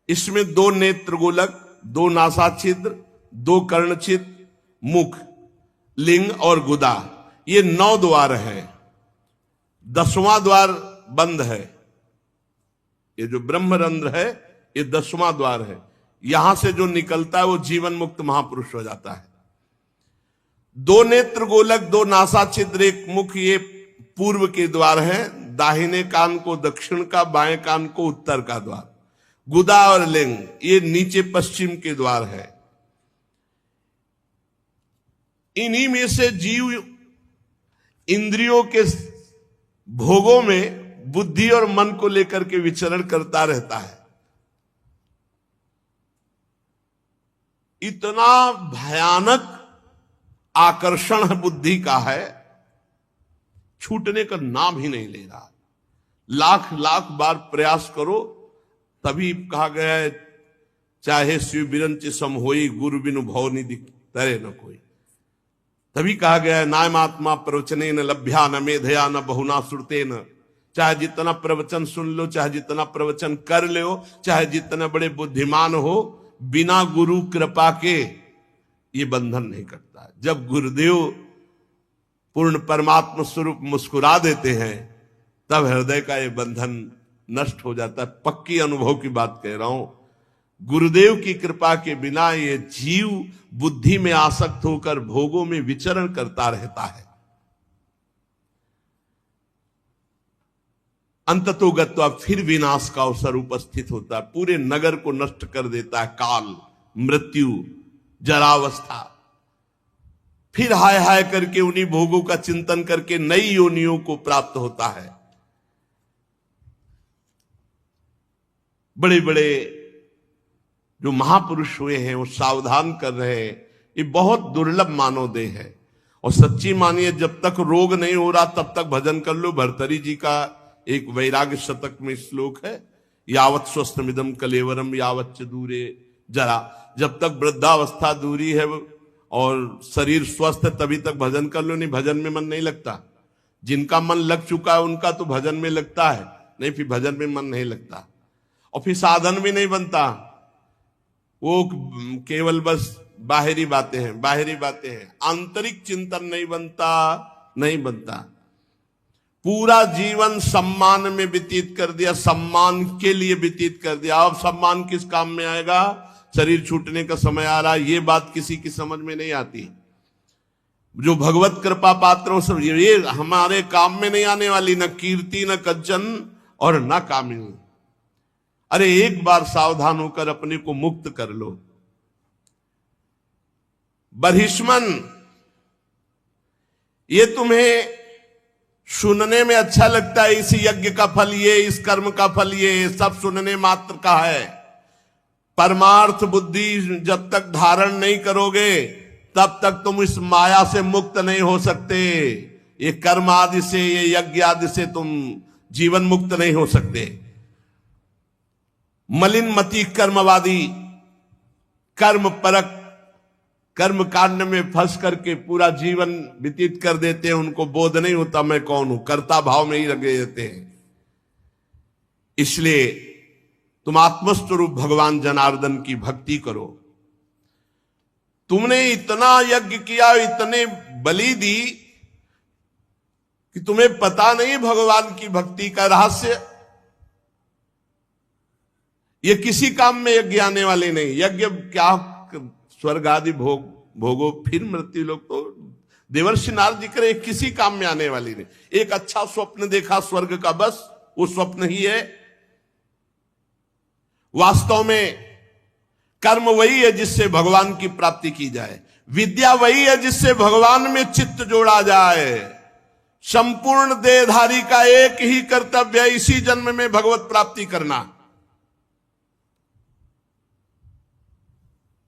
इसमें 2 नेत्र गोलक, 2 नासा छिद्र, 2 कर्ण छिद्र, मुख, लिंग और गुदा, ये 9 द्वार है। 10वां द्वार बंद है। ये जो ब्रह्मरंध्र है ये 10वां द्वार है। यहां से जो निकलता है वो जीवन मुक्त महापुरुष हो जाता है। 2 नेत्र गोलक, 2 नासा छिद्र, 1 मुख, ये पूर्व के द्वार है। दाहिने कान को दक्षिण का, बाएं कान को उत्तर का द्वार। गुदा और लिंग ये नीचे पश्चिम के द्वार है। इन्हीं में से जीव इंद्रियों के भोगों में बुद्धि और मन को लेकर के विचरण करता रहता है। इतना भयानक आकर्षण बुद्धि का है, छूटने का नाम ही नहीं ले रहा। लाख लाख बार प्रयास करो तभी कहा गया है, चाहे शिव बिरंच सम होई गुरु बिनु भव निधि तरे न कोई। तभी कहा गया है, नायमात्मा प्रवचने न लभ्या न मेधया न बहुना सुरते न। चाहे जितना प्रवचन सुन लो, चाहे जितना प्रवचन कर लो, चाहे जितने बड़े बुद्धिमान हो, बिना गुरु कृपा के ये बंधन नहीं करता। जब गुरुदेव पूर्ण परमात्मा स्वरूप मुस्कुरा देते हैं तब हृदय का ये बंधन नष्ट हो जाता है। पक्की अनुभव की बात कह रहा हूं। गुरुदेव की कृपा के बिना ये जीव बुद्धि में आसक्त होकर भोगों में विचरण करता रहता है। अंततोगत्वा फिर विनाश का अवसर उपस्थित होता है। पूरे नगर को नष्ट कर देता है काल, मृत्यु, जरावस्था। फिर हाय हाय करके उन्हीं भोगों का चिंतन करके नई योनियों को प्राप्त होता है। बड़े बड़े जो महापुरुष हुए हैं वो सावधान कर रहे हैं, ये बहुत दुर्लभ मानव देह है। और सच्ची मानिए, जब तक रोग नहीं हो रहा तब तक भजन कर लो। भर्तरी जी का एक वैराग्य शतक में श्लोक है, यावत स्वस्थमिदम कलेवरम यावत च दूरे जरा। जब तक वृद्धावस्था दूरी है और शरीर स्वस्थ है तभी तक भजन कर लो, नहीं भजन में मन नहीं लगता। जिनका मन लग चुका है उनका तो भजन में लगता है, नहीं फिर भजन में मन नहीं लगता। और फिर साधन भी नहीं बनता, वो केवल बस बाहरी बातें हैं, बाहरी बातें हैं। आंतरिक चिंतन नहीं बनता। पूरा जीवन सम्मान में व्यतीत कर दिया, सम्मान के लिए व्यतीत कर दिया। अब सम्मान किस काम में आएगा? शरीर छूटने का समय आ रहा है, ये बात किसी की समझ में नहीं आती। जो भगवत कृपा पात्रों से ये हमारे काम में नहीं आने वाली, न कीर्ति न कंचन और न कामिनी। अरे एक बार सावधान होकर अपने को मुक्त कर लो। बहिष्मन, ये तुम्हें सुनने में अच्छा लगता है, इस यज्ञ का फल ये, इस कर्म का फल ये, सब सुनने मात्र का है। परमार्थ बुद्धि जब तक धारण नहीं करोगे तब तक तुम इस माया से मुक्त नहीं हो सकते। ये कर्म आदि से, ये यज्ञ आदि से तुम जीवन मुक्त नहीं हो सकते। मलिन मति कर्मवादी, कर्म परक, कर्म कांड में फंस करके पूरा जीवन व्यतीत कर देते हैं। उनको बोध नहीं होता मैं कौन हूं, कर्ता भाव में ही लगे रहते हैं। इसलिए तुम आत्मस्वरूप भगवान जनार्दन की भक्ति करो। तुमने इतना यज्ञ किया, इतने बलि दी, कि तुम्हें पता नहीं भगवान की भक्ति का रहस्य। ये किसी काम में यज्ञ आने वाले नहीं। यज्ञ क्या स्वर्ग आदि भोगो फिर मृत्यु लोग, तो देवर्षि नारद जी करे किसी काम में आने वाली नहीं। एक अच्छा स्वप्न देखा स्वर्ग का, बस वो स्वप्न ही है। वास्तव में कर्म वही है जिससे भगवान की प्राप्ति की जाए, विद्या वही है जिससे भगवान में चित्त जोड़ा जाए। संपूर्ण देहधारी का एक ही कर्तव्य है, इसी जन्म में भगवत प्राप्ति करना।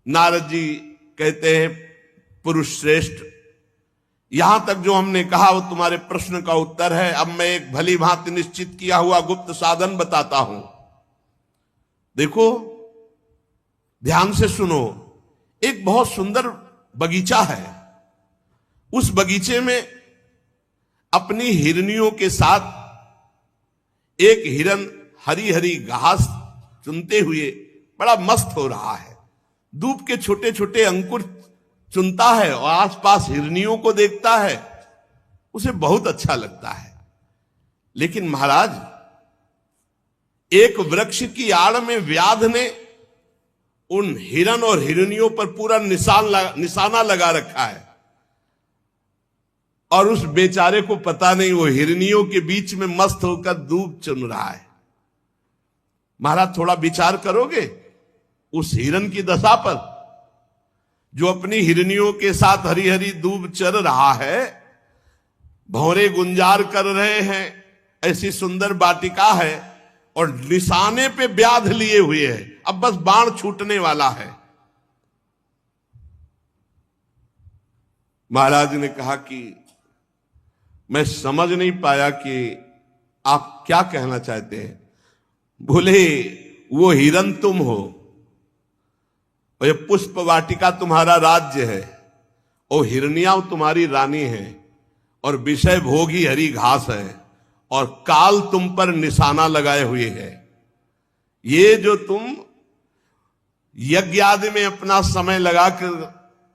नारद जी कहते हैं पुरुष श्रेष्ठ, यहां तक जो हमने कहा वो तुम्हारे प्रश्न का उत्तर है। अब मैं एक भली भांति निश्चित किया हुआ गुप्त साधन बताता हूं। देखो, ध्यान से सुनो। एक बहुत सुंदर बगीचा है। उस बगीचे में अपनी हिरनियों के साथ एक हिरन हरी हरी घास चुनते हुए बड़ा मस्त हो रहा है। दूब के छोटे छोटे अंकुर चुनता है और आसपास हिरनियों को देखता है, उसे बहुत अच्छा लगता है। लेकिन महाराज, एक वृक्ष की आड़ में व्याध ने उन हिरन और हिरनियों पर पूरा निशाना लगा रखा है, और उस बेचारे को पता नहीं वो हिरनियों के बीच में मस्त होकर दूब चुन रहा है। महाराज, थोड़ा विचार करोगे उस हिरन की दशा पर, जो अपनी हिरनियों के साथ हरी हरी दूब चर रहा है, भौरे गुंजार कर रहे हैं, ऐसी सुंदर वाटिका है और निशाने पे व्याध लिए हुए है, अब बस बाण छूटने वाला है। महाराज ने कहा कि मैं समझ नहीं पाया कि आप क्या कहना चाहते हैं। बोले, वो हिरन तुम हो और ये पुष्प वाटिका तुम्हारा राज्य है, और हिरनियां तुम्हारी रानी है, और विषय भोगी हरी घास है, और काल तुम पर निशाना लगाए हुए है। ये जो तुम यज्ञ आदि में अपना समय लगाकर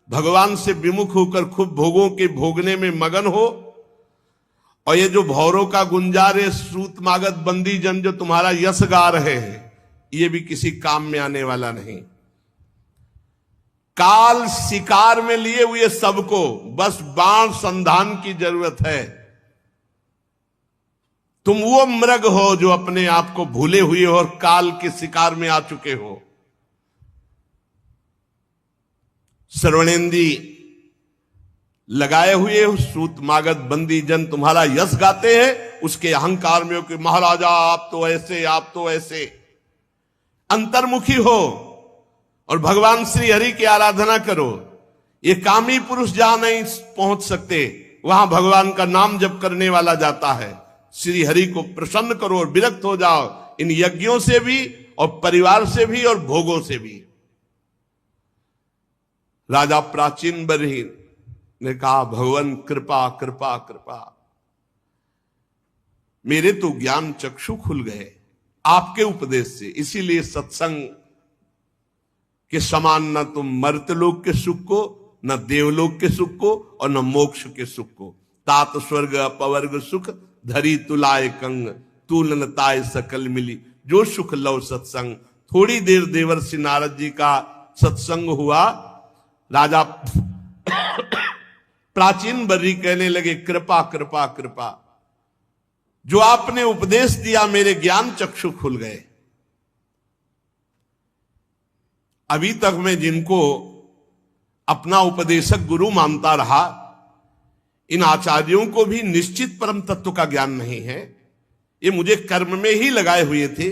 भगवान से विमुख होकर खूब भोगों के भोगने में मगन हो, और ये जो भौरों का गुंजार है, सूत मागत बंदी जन जो तुम्हारा यश गा रहे हैं, ये भी किसी काम में आने वाला नहीं। काल शिकार में लिए हुए सबको बस बाण संधान की जरूरत है। तुम वो मृग हो जो अपने आप को भूले हुए हो और काल के शिकार में आ चुके हो। श्रवणेंदी लगाए हुए सूत मागत बंदी जन तुम्हारा यश गाते हैं, उसके अहंकार में हो कि महाराजा आप तो ऐसे, आप तो ऐसे। अंतर्मुखी हो और भगवान श्री हरि की आराधना करो। ये कामी पुरुष जहां नहीं पहुंच सकते, वहां भगवान का नाम जप करने वाला जाता है। श्री हरि को प्रसन्न करो और विरक्त हो जाओ इन यज्ञों से भी, और परिवार से भी, और भोगों से भी। राजा प्राचीन बरही ने कहा, भगवान कृपा कृपा कृपा, मेरे तो ज्ञान चक्षु खुल गए आपके उपदेश से, इसीलिए सत्संग के समान न तुम मर्त्यलोक के सुख को, न देवलोक के सुख को, और न मोक्ष के सुख को। तात स्वर्ग अपवर्ग सुख धरी तुलाए कंग, तूलन ताय सकल मिली, जो सुख लव सत्संग। थोड़ी देर देवर्षि नारद जी का सत्संग हुआ। राजा प्राचीन बर्री कहने लगे, कृपा कृपा कृपा, जो आपने उपदेश दिया मेरे ज्ञान चक्षु खुल गए। अभी तक मैं जिनको अपना उपदेशक गुरु मानता रहा, इन आचार्यों को भी निश्चित परम तत्व का ज्ञान नहीं है। ये मुझे कर्म में ही लगाए हुए थे।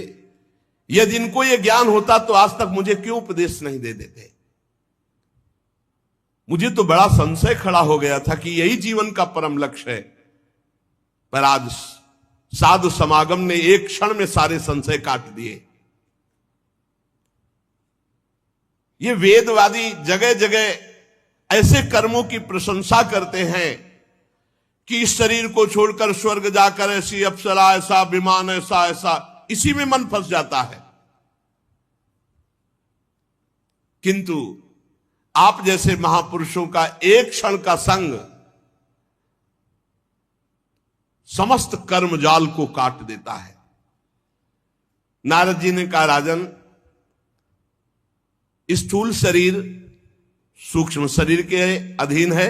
यदि इनको ये ज्ञान होता तो आज तक मुझे क्यों उपदेश नहीं दे देते। मुझे तो बड़ा संशय खड़ा हो गया था कि यही जीवन का परम लक्ष्य है, पर आज साधु समागम ने एक क्षण में सारे संशय काट दिए। ये वेदवादी जगह जगह ऐसे कर्मों की प्रशंसा करते हैं कि इस शरीर को छोड़कर स्वर्ग जाकर ऐसी अप्सरा, ऐसा विमान, ऐसा ऐसा, इसी में मन फंस जाता है। किंतु आप जैसे महापुरुषों का एक क्षण का संग समस्त कर्मजाल को काट देता है। नारद जी ने कहा, राजन, स्थूल शरीर सूक्ष्म शरीर के अधीन है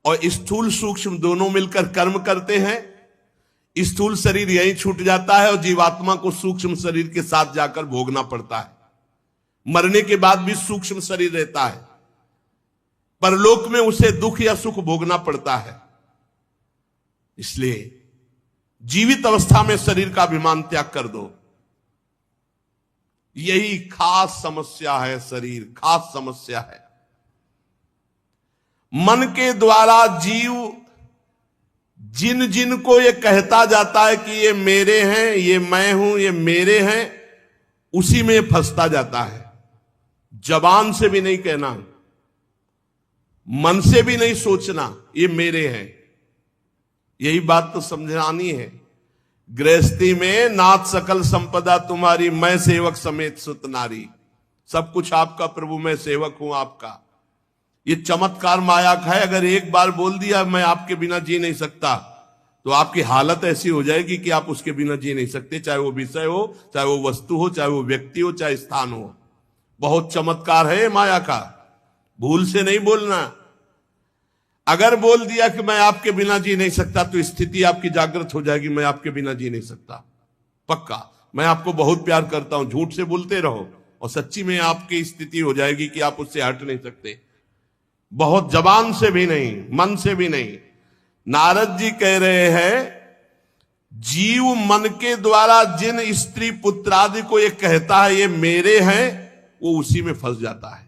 और स्थूल सूक्ष्म दोनों मिलकर कर्म करते हैं। स्थूल शरीर यहीं छूट जाता है और जीवात्मा को सूक्ष्म शरीर के साथ जाकर भोगना पड़ता है। मरने के बाद भी सूक्ष्म शरीर रहता है, परलोक में उसे दुख या सुख भोगना पड़ता है। इसलिए जीवित अवस्था में शरीर का अभिमान त्याग कर दो। यही खास समस्या है, शरीर खास समस्या है। मन के द्वारा जीव जिन जिन को ये कहता जाता है कि ये मेरे हैं, ये मैं हूं, ये मेरे हैं, उसी में फंसता जाता है। जबान से भी नहीं कहना, मन से भी नहीं सोचना ये मेरे हैं। यही बात तो समझानी है। गृहस्थी में नाथ सकल संपदा तुम्हारी, मैं सेवक समेत सुत नारी। सब कुछ आपका प्रभु, मैं सेवक हूं आपका। ये चमत्कार माया का है। अगर एक बार बोल दिया मैं आपके बिना जी नहीं सकता, तो आपकी हालत ऐसी हो जाएगी कि आप उसके बिना जी नहीं सकते, चाहे वो विषय हो, चाहे वो वस्तु हो, चाहे वो व्यक्ति हो, चाहे स्थान हो। बहुत चमत्कार है माया का, भूल से नहीं बोलना। अगर बोल दिया कि मैं आपके बिना जी नहीं सकता, तो स्थिति आपकी जागृत हो जाएगी, मैं आपके बिना जी नहीं सकता, पक्का, मैं आपको बहुत प्यार करता हूं। झूठ से बोलते रहो और सच्ची में आपकी स्थिति हो जाएगी कि आप उससे हट नहीं सकते। बहुत जबान से भी नहीं, मन से भी नहीं। नारद जी कह रहे हैं, जीव मन के द्वारा जिन स्त्री पुत्र आदि को ये कहता है ये मेरे हैं, वो उसी में फंस जाता है।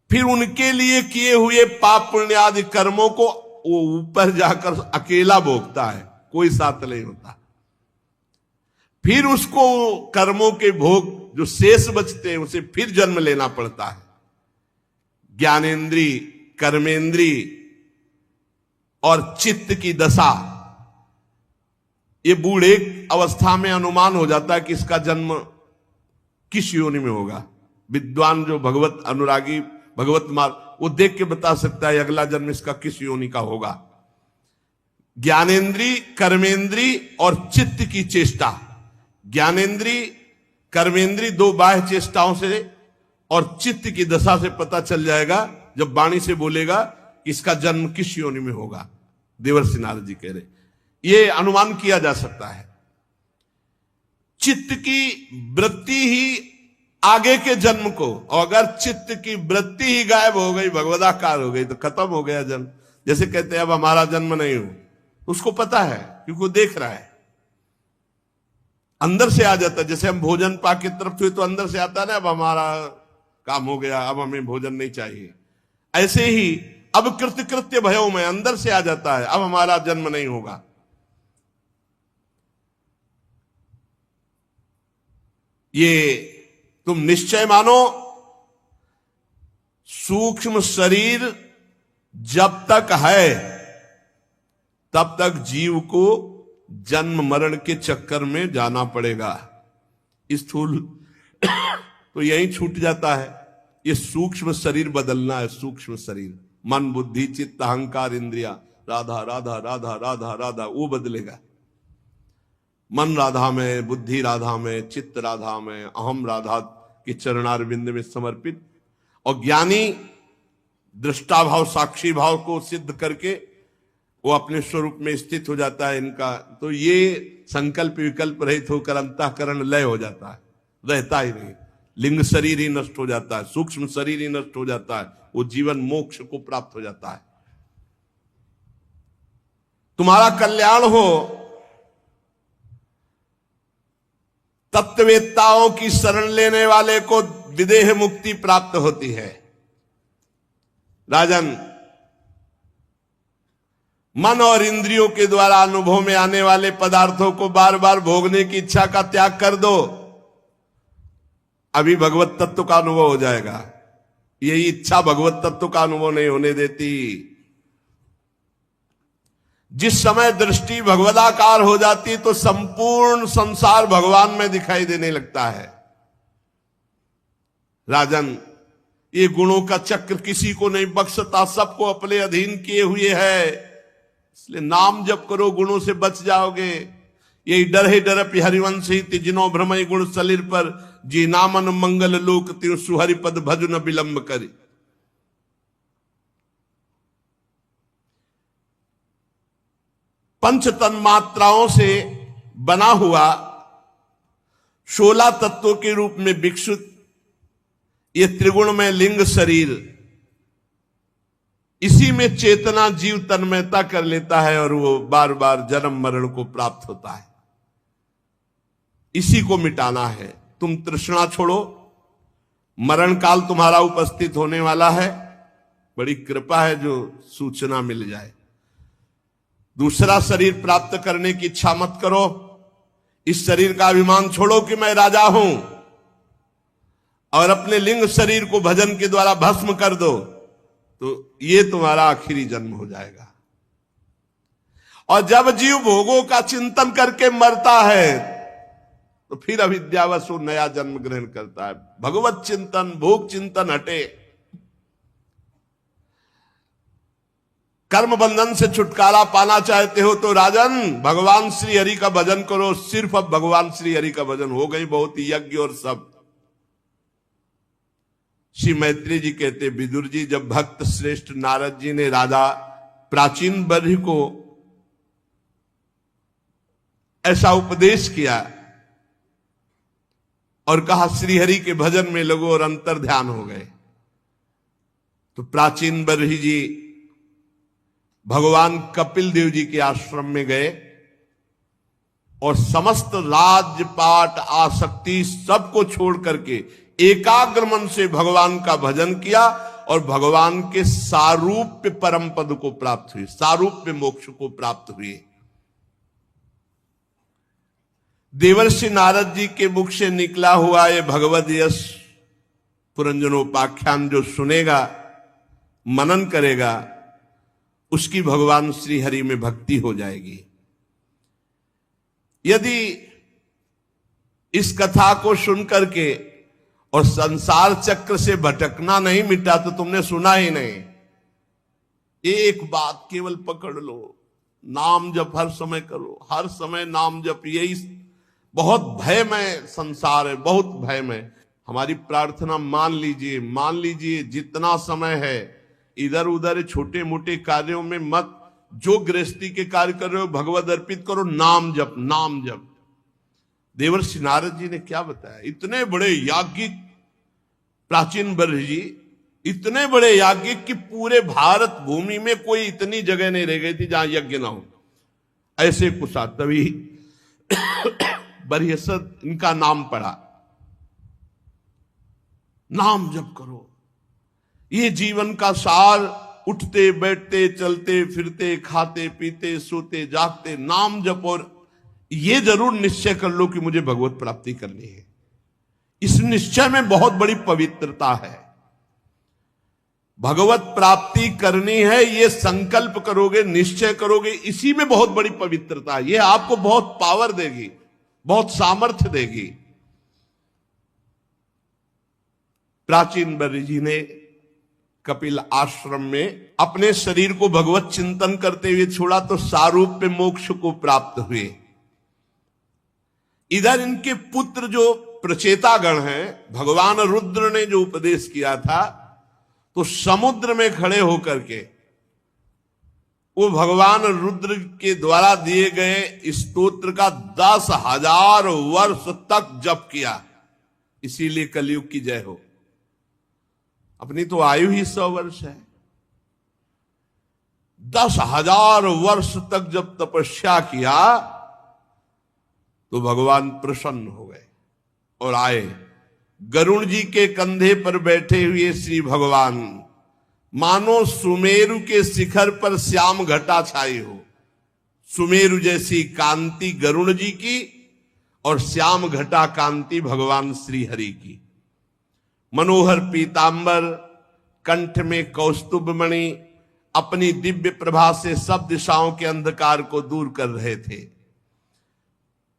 फिर उनके लिए किए हुए पाप पुण्य आदि कर्मों को वो ऊपर जाकर अकेला भोगता है, कोई साथ नहीं होता। फिर उसको कर्मों के भोग जो शेष बचते हैं उसे फिर जन्म लेना पड़ता है। ज्ञानेन्द्री, कर्मेंद्री और चित्त की दशा, ये बूढ़े अवस्था में अनुमान हो जाता है कि इसका जन्म किस योनि में होगा। विद्वान जो भगवत अनुरागी, भगवत मार्ग, वो देख के बता सकता है अगला जन्म इसका किस योनि का होगा। ज्ञानेन्द्री, कर्मेंद्री और चित्त की चेष्टा, ज्ञानेन्द्री कर्मेंद्री दो बाह्य चेष्टाओं से और चित्त की दशा से पता चल जाएगा, जब वाणी से बोलेगा कि इसका जन्म किस योनि में होगा। देवर्षि नारद जी कह रहे ये अनुमान किया जा सकता है। चित्त की वृत्ति ही आगे के जन्म को, और अगर चित्त की वृत्ति ही गायब हो गई, भगवदाकार हो गई, तो खत्म हो गया जन्म। जैसे कहते हैं अब हमारा जन्म नहीं हो, उसको पता है क्योंकि वो देख रहा है, अंदर से आ जाता है। जैसे हम भोजन पा के तरफ हुए तो अंदर से आता है ना, अब हमारा काम हो गया, अब हमें भोजन नहीं चाहिए। ऐसे ही अब कृत्य भयो में अंदर से आ जाता है, अब हमारा जन्म नहीं होगा। ये तुम निश्चय मानो, सूक्ष्म शरीर जब तक है तब तक जीव को जन्म मरण के चक्कर में जाना पड़ेगा। स्थूल तो यहीं छूट जाता है। ये सूक्ष्म शरीर बदलना है। सूक्ष्म शरीर, मन बुद्धि चित्त अहंकार इंद्रिया, राधा राधा राधा राधा राधा, वो बदलेगा। मन राधा में, बुद्धि राधा में, चित्त राधा में, अहम राधा के चरणारविंद में समर्पित। और ज्ञानी दृष्टा भाव साक्षी भाव को सिद्ध करके वो अपने स्वरूप में स्थित हो जाता है इनका। तो ये संकल्प विकल्प रहित होकर अंतःकरण लय हो जाता है, रहता ही नहीं। लिंग शरीर ही नष्ट हो जाता है, सूक्ष्म शरीर ही नष्ट हो जाता है, वो जीवन मोक्ष को प्राप्त हो जाता है। तुम्हारा कल्याण हो, तत्ववेत्ताओं की शरण लेने वाले को विदेह मुक्ति प्राप्त होती है। राजन, मन और इंद्रियों के द्वारा अनुभव में आने वाले पदार्थों को बार बार भोगने की इच्छा का त्याग कर दो, अभी भगवत तत्व का अनुभव हो जाएगा। यही इच्छा भगवत तत्व का अनुभव नहीं होने देती। जिस समय दृष्टि भगवदाकार हो जाती तो संपूर्ण संसार भगवान में दिखाई देने लगता है। राजन, ये गुणों का चक्र किसी को नहीं बख्शता, सबको अपने अधीन किए हुए है। इसलिए नाम जप करो, गुणों से बच जाओगे। यही डर है डरप हरिवंश ही तिजनो भ्रमय गुण सलिर पर, जी नामन मंगल लोक तिरु सुहरिपद भज न विलंब करे। पंच तन मात्राओं से बना हुआ 16 तत्वों के रूप में विकसित ये त्रिगुण में लिंग शरीर, इसी में चेतना जीव तन्मयता कर लेता है और वो बार बार जन्म मरण को प्राप्त होता है। इसी को मिटाना है। तुम तृष्णा छोड़ो, मरण काल तुम्हारा उपस्थित होने वाला है। बड़ी कृपा है जो सूचना मिल जाए। दूसरा शरीर प्राप्त करने की इच्छा मत करो। इस शरीर का अभिमान छोड़ो कि मैं राजा हूं, और अपने लिंग शरीर को भजन के द्वारा भस्म कर दो, तो ये तुम्हारा आखिरी जन्म हो जाएगा। और जब जीव भोगों का चिंतन करके मरता है तो फिर अविद्यावश वो नया जन्म ग्रहण करता है। भगवत चिंतन, भोग चिंतन हटे। कर्म बंधन से छुटकारा पाना चाहते हो तो राजन भगवान श्री हरि का भजन करो। सिर्फ अब भगवान श्री हरि का भजन हो गई बहुत ही यज्ञ और सब। श्री मैत्री जी कहते, विदुर जी जब भक्त श्रेष्ठ नारद जी ने राजा प्राचीन बर्हि को ऐसा उपदेश किया और कहा श्रीहरि के भजन में लगो और अंतर ध्यान हो गए, तो प्राचीन बर्हि जी भगवान कपिल देव जी के आश्रम में गए और समस्त राजपाट आसक्ति सबको छोड़ करके एकाग्र मन से भगवान का भजन किया और भगवान के सारूप्य परम पद को प्राप्त हुए, सारूप्य मोक्ष को प्राप्त हुए। देवर्षि नारद जी के मुख से निकला हुआ ये भगवद यश पुरंजनोपाख्यान जो सुनेगा, मनन करेगा, उसकी भगवान श्री हरि में भक्ति हो जाएगी। यदि इस कथा को सुन करके और संसार चक्र से भटकना नहीं मिटा तो तुमने सुना ही नहीं। एक बात केवल पकड़ लो, नाम जप हर समय करो, हर समय नाम जप। यही बहुत भयमय संसार है, बहुत भयमय। हमारी प्रार्थना मान लीजिए जितना समय है इधर उधर छोटे मोटे कार्यों में मत, जो गृहस्थी के कार्य कर रहे हो भगवद अर्पित करो, नाम जप, नाम जप। देवर्षि नारद जी ने क्या बताया, इतने बड़े याज्ञिक प्राचीन बर्हि जी, इतने बड़े याज्ञिक कि पूरे भारत भूमि में कोई इतनी जगह नहीं रह गई थी जहां यज्ञ ना हो। ऐसे कुशा तभी बरहसद इनका नाम पड़ा। नाम जप करो, ये जीवन का सार। उठते बैठते चलते फिरते खाते पीते सोते जागते नाम जप, और ये जरूर निश्चय कर लो कि मुझे भगवत प्राप्ति करनी है। इस निश्चय में बहुत बड़ी पवित्रता है। भगवत प्राप्ति करनी है, ये संकल्प करोगे, निश्चय करोगे, इसी में बहुत बड़ी पवित्रता है। ये आपको बहुत पावर देगी, बहुत सामर्थ्य देगी। प्राचीन बर्हि जी ने कपिल आश्रम में अपने शरीर को भगवत चिंतन करते हुए छोड़ा तो सारूप्य मोक्ष को प्राप्त हुए। इधर इनके पुत्र जो प्रचेतागण हैं, भगवान रुद्र ने जो उपदेश किया था, तो समुद्र में खड़े होकर के वो भगवान रुद्र के द्वारा दिए गए स्तोत्र का 10,000 वर्ष तक जप किया। इसीलिए कलयुग की जय हो। अपनी तो आयु ही 100 वर्ष है। 10,000 वर्ष तक जब तपस्या किया तो भगवान प्रसन्न हो गए और आए। गरुण जी के कंधे पर बैठे हुए श्री भगवान मानो सुमेरु के शिखर पर श्याम घटा छाई हो। सुमेरु जैसी कांति गरुण जी की और श्याम घटा कांति भगवान श्री हरि की। मनोहर पीतांबर, कंठ में कौस्तुभ मणि, अपनी दिव्य प्रभा से सब दिशाओं के अंधकार को दूर कर रहे थे।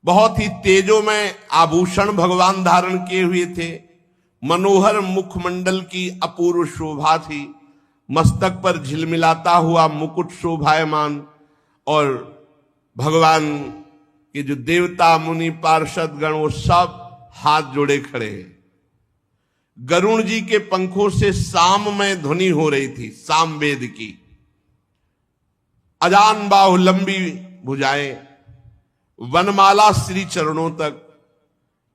बहुत ही तेजोमय आभूषण भगवान धारण किए हुए थे। मनोहर मुखमंडल की अपूर्व शोभा थी। मस्तक पर झिलमिलाता हुआ मुकुट शोभायमान, और भगवान के जो देवता मुनि पार्षद गण वो सब हाथ जोड़े खड़े हैं। गरुण जी के पंखों से साममय ध्वनि हो रही थी, सामवेद की। अजान बाहु लंबी भुजाएं, वनमाला श्री चरणों तक।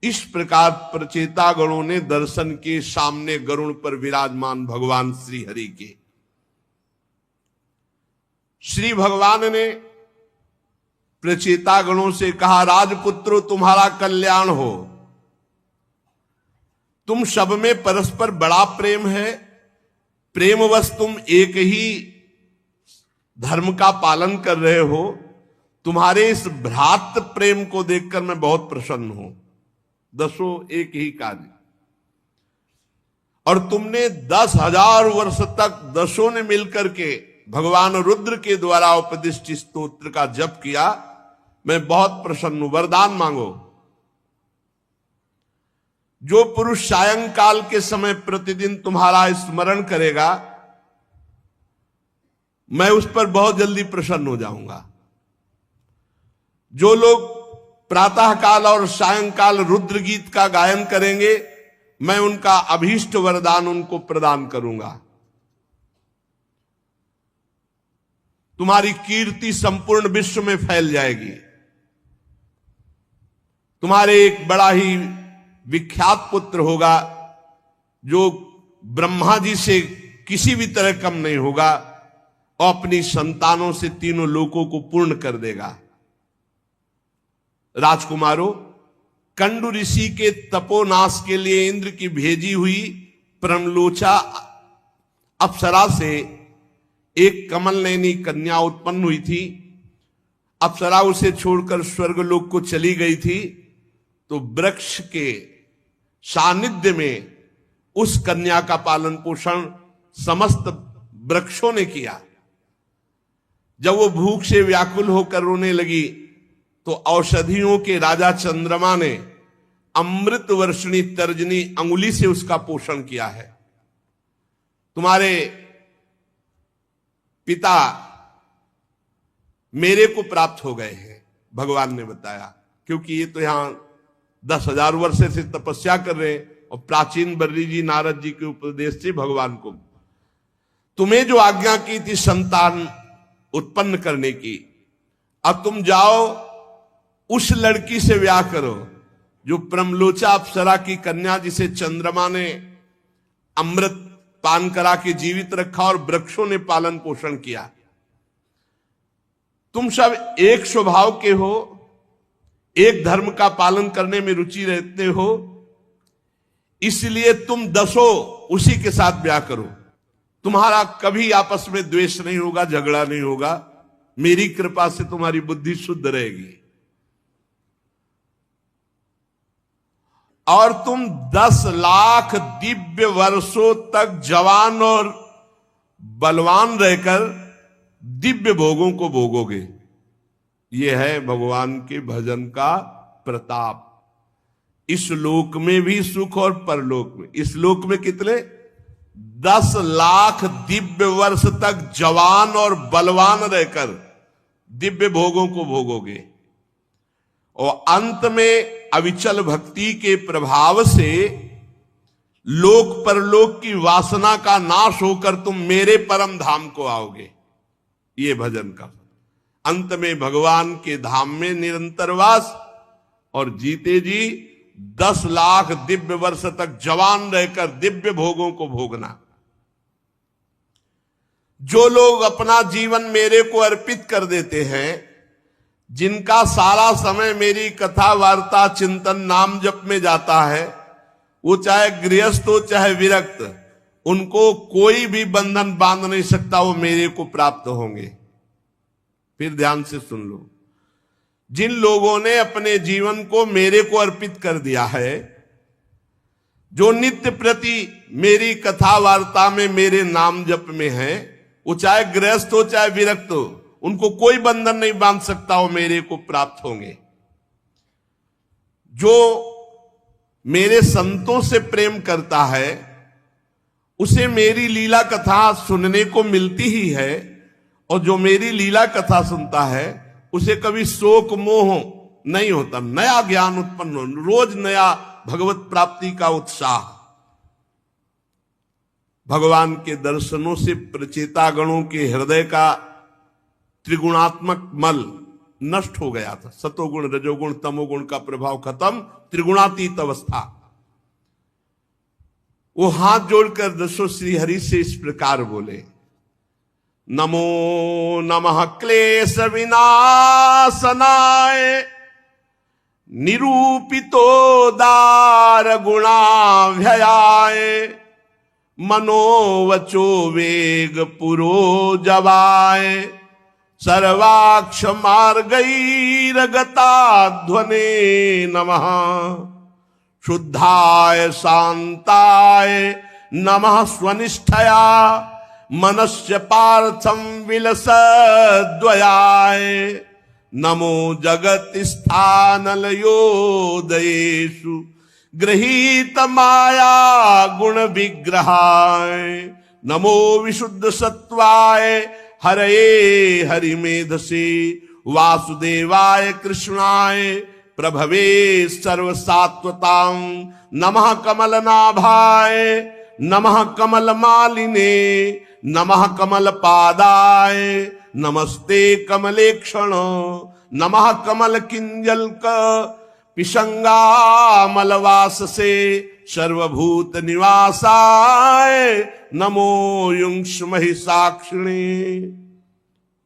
इस प्रकार प्रचेता गणों ने दर्शन के सामने गरुण पर विराजमान भगवान श्री हरि के। श्री भगवान ने प्रचेता गणों से कहा, राजपुत्रो तुम्हारा कल्याण हो। तुम सब में परस्पर बड़ा प्रेम है, प्रेमवश तुम एक ही धर्म का पालन कर रहे हो। तुम्हारे इस भ्रातृ प्रेम को देखकर मैं बहुत प्रसन्न हूं। दसों एक ही कार्य, और तुमने 10,000 वर्ष तक दसों ने मिलकर के भगवान रुद्र के द्वारा उपदिष्ट स्तोत्र का जप किया। मैं बहुत प्रसन्न हूं। वरदान मांगो। जो पुरुष सायंकाल के समय प्रतिदिन तुम्हारा स्मरण करेगा, मैं उस पर बहुत जल्दी प्रसन्न हो जाऊंगा। जो लोग प्रातः काल और सायंकाल रुद्र गीत का गायन करेंगे, मैं उनका अभीष्ट वरदान उनको प्रदान करूंगा। तुम्हारी कीर्ति संपूर्ण विश्व में फैल जाएगी। तुम्हारे एक बड़ा ही विख्यात पुत्र होगा, जो ब्रह्मा जी से किसी भी तरह कम नहीं होगा, और अपनी संतानों से तीनों लोकों को पूर्ण कर देगा। राजकुमारों, कंडु ऋषि के तपोनाश के लिए इंद्र की भेजी हुई प्रमलोचा अप्सरा से एक कमल नयनी कन्या उत्पन्न हुई थी। अप्सरा उसे छोड़कर स्वर्गलोक को चली गई थी, तो वृक्ष के सानिध्य में उस कन्या का पालन पोषण समस्त वृक्षों ने किया। जब वो भूख से व्याकुल होकर रोने लगी, तो औषधियों के राजा चंद्रमा ने अमृत वर्षणी तर्जनी अंगुली से उसका पोषण किया है। तुम्हारे पिता मेरे को प्राप्त हो गए हैं, भगवान ने बताया, क्योंकि ये तो यहां 10,000 वर्ष से तपस्या कर रहे हैं, और प्राचीन बर्री जी नारद जी के उपदेश से भगवान को तुम्हें जो आज्ञा की थी संतान उत्पन्न करने की, अब तुम जाओ उस लड़की से ब्याह करो जो प्रमलोचा अप्सरा की कन्या, जिसे चंद्रमा ने अमृत पान करा के जीवित रखा और वृक्षों ने पालन पोषण किया। तुम सब एक स्वभाव के हो, एक धर्म का पालन करने में रुचि रखते हो, इसलिए तुम दसों उसी के साथ ब्याह करो। तुम्हारा कभी आपस में द्वेष नहीं होगा, झगड़ा नहीं होगा। मेरी कृपा से तुम्हारी बुद्धि शुद्ध रहेगी, और तुम 10 लाख दिव्य वर्षों तक जवान और बलवान रहकर दिव्य भोगों को भोगोगे। यह है भगवान के भजन का प्रताप। इस लोक में भी सुख और परलोक में। इस लोक में कितने? 10 लाख दिव्य वर्ष तक जवान और बलवान रहकर दिव्य भोगों को भोगोगे, और अंत में अविचल भक्ति के प्रभाव से लोक परलोक की वासना का नाश होकर तुम मेरे परम धाम को आओगे। ये भजन का अंत में भगवान के धाम में निरंतर वास, और जीते जी 10 लाख दिव्य वर्ष तक जवान रहकर दिव्य भोगों को भोगना। जो लोग अपना जीवन मेरे को अर्पित कर देते हैं, जिनका सारा समय मेरी कथा वार्ता चिंतन नाम जप में जाता है, वो चाहे गृहस्थ हो चाहे विरक्त, उनको कोई भी बंधन बांध नहीं सकता, वो मेरे को प्राप्त होंगे। फिर ध्यान से सुन लो, जिन लोगों ने अपने जीवन को मेरे को अर्पित कर दिया है, जो नित्य प्रति मेरी कथा वार्ता में मेरे नाम जप में है, वो चाहे गृहस्थ हो चाहे विरक्त हो, उनको कोई बंधन नहीं बांध सकता, वो मेरे को प्राप्त होंगे। जो मेरे संतों से प्रेम करता है, उसे मेरी लीला कथा सुनने को मिलती ही है, और जो मेरी लीला कथा सुनता है उसे कभी शोक मोह नहीं होता, नया ज्ञान उत्पन्न हो, रोज नया भगवत प्राप्ति का उत्साह। भगवान के दर्शनों से प्रचेतागणों के हृदय का त्रिगुणात्मक मल नष्ट हो गया था। सतोगुण रजोगुण तमोगुण का प्रभाव खत्म, त्रिगुणातीत अवस्था। वो हाथ जोड़कर दसों श्री हरि से इस प्रकार बोले, नमो नमः क्लेश विनाशनाय निरूपितो दार गुणाभ्ययाय मनोवचो वेग पुरो जवाय सर्वाक्ष मार्गैर्गताध्वने नमः शुद्धाय शांताय नमः स्वनिष्ठया मनस्य पार्थम विलसद्वयाय नमो जगत स्थानलयोदयेषु गृहीत माया गुण विग्रहाय नमो विशुद्ध सत्वाय हरये हरिमेधसे वासुदेवाय कृष्णाय प्रभवे सर्वसात्वतां नमः कमलनाभाय नमः कमलमालिने नमः कमलपादाय नमस्ते कमलेक्षण नमः कमल किंजल्क पिशंगामलवाससे सर्वभूत निवासाय नमो युंक्ष महिषाक्षिणे।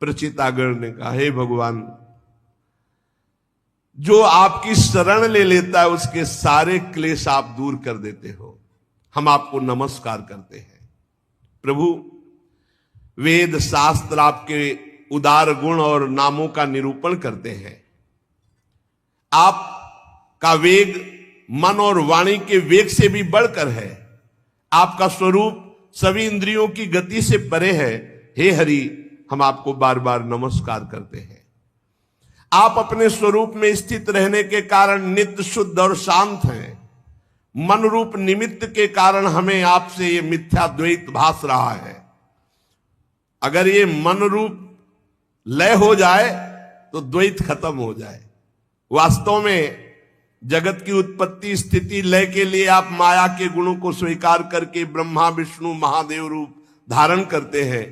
प्रचितागण ने कहा, हे भगवान, जो आपकी शरण ले लेता है उसके सारे क्लेश आप दूर कर देते हो, हम आपको नमस्कार करते हैं। प्रभु, वेद शास्त्र आपके उदार गुण और नामों का निरूपण करते हैं। आपका वेग मन और वाणी के वेग से भी बढ़कर है। आपका स्वरूप सभी इंद्रियों की गति से परे है। हे हरि, हम आपको बार बार नमस्कार करते हैं। आप अपने स्वरूप में स्थित रहने के कारण नित्य शुद्ध और शांत हैं। मन रूप निमित्त के कारण हमें आपसे ये मिथ्या द्वैत भास रहा है। अगर ये मन रूप लय हो जाए तो द्वैत खत्म हो जाए। वास्तव में जगत की उत्पत्ति स्थिति लय के लिए आप माया के गुणों को स्वीकार करके ब्रह्मा विष्णु महादेव रूप धारण करते हैं।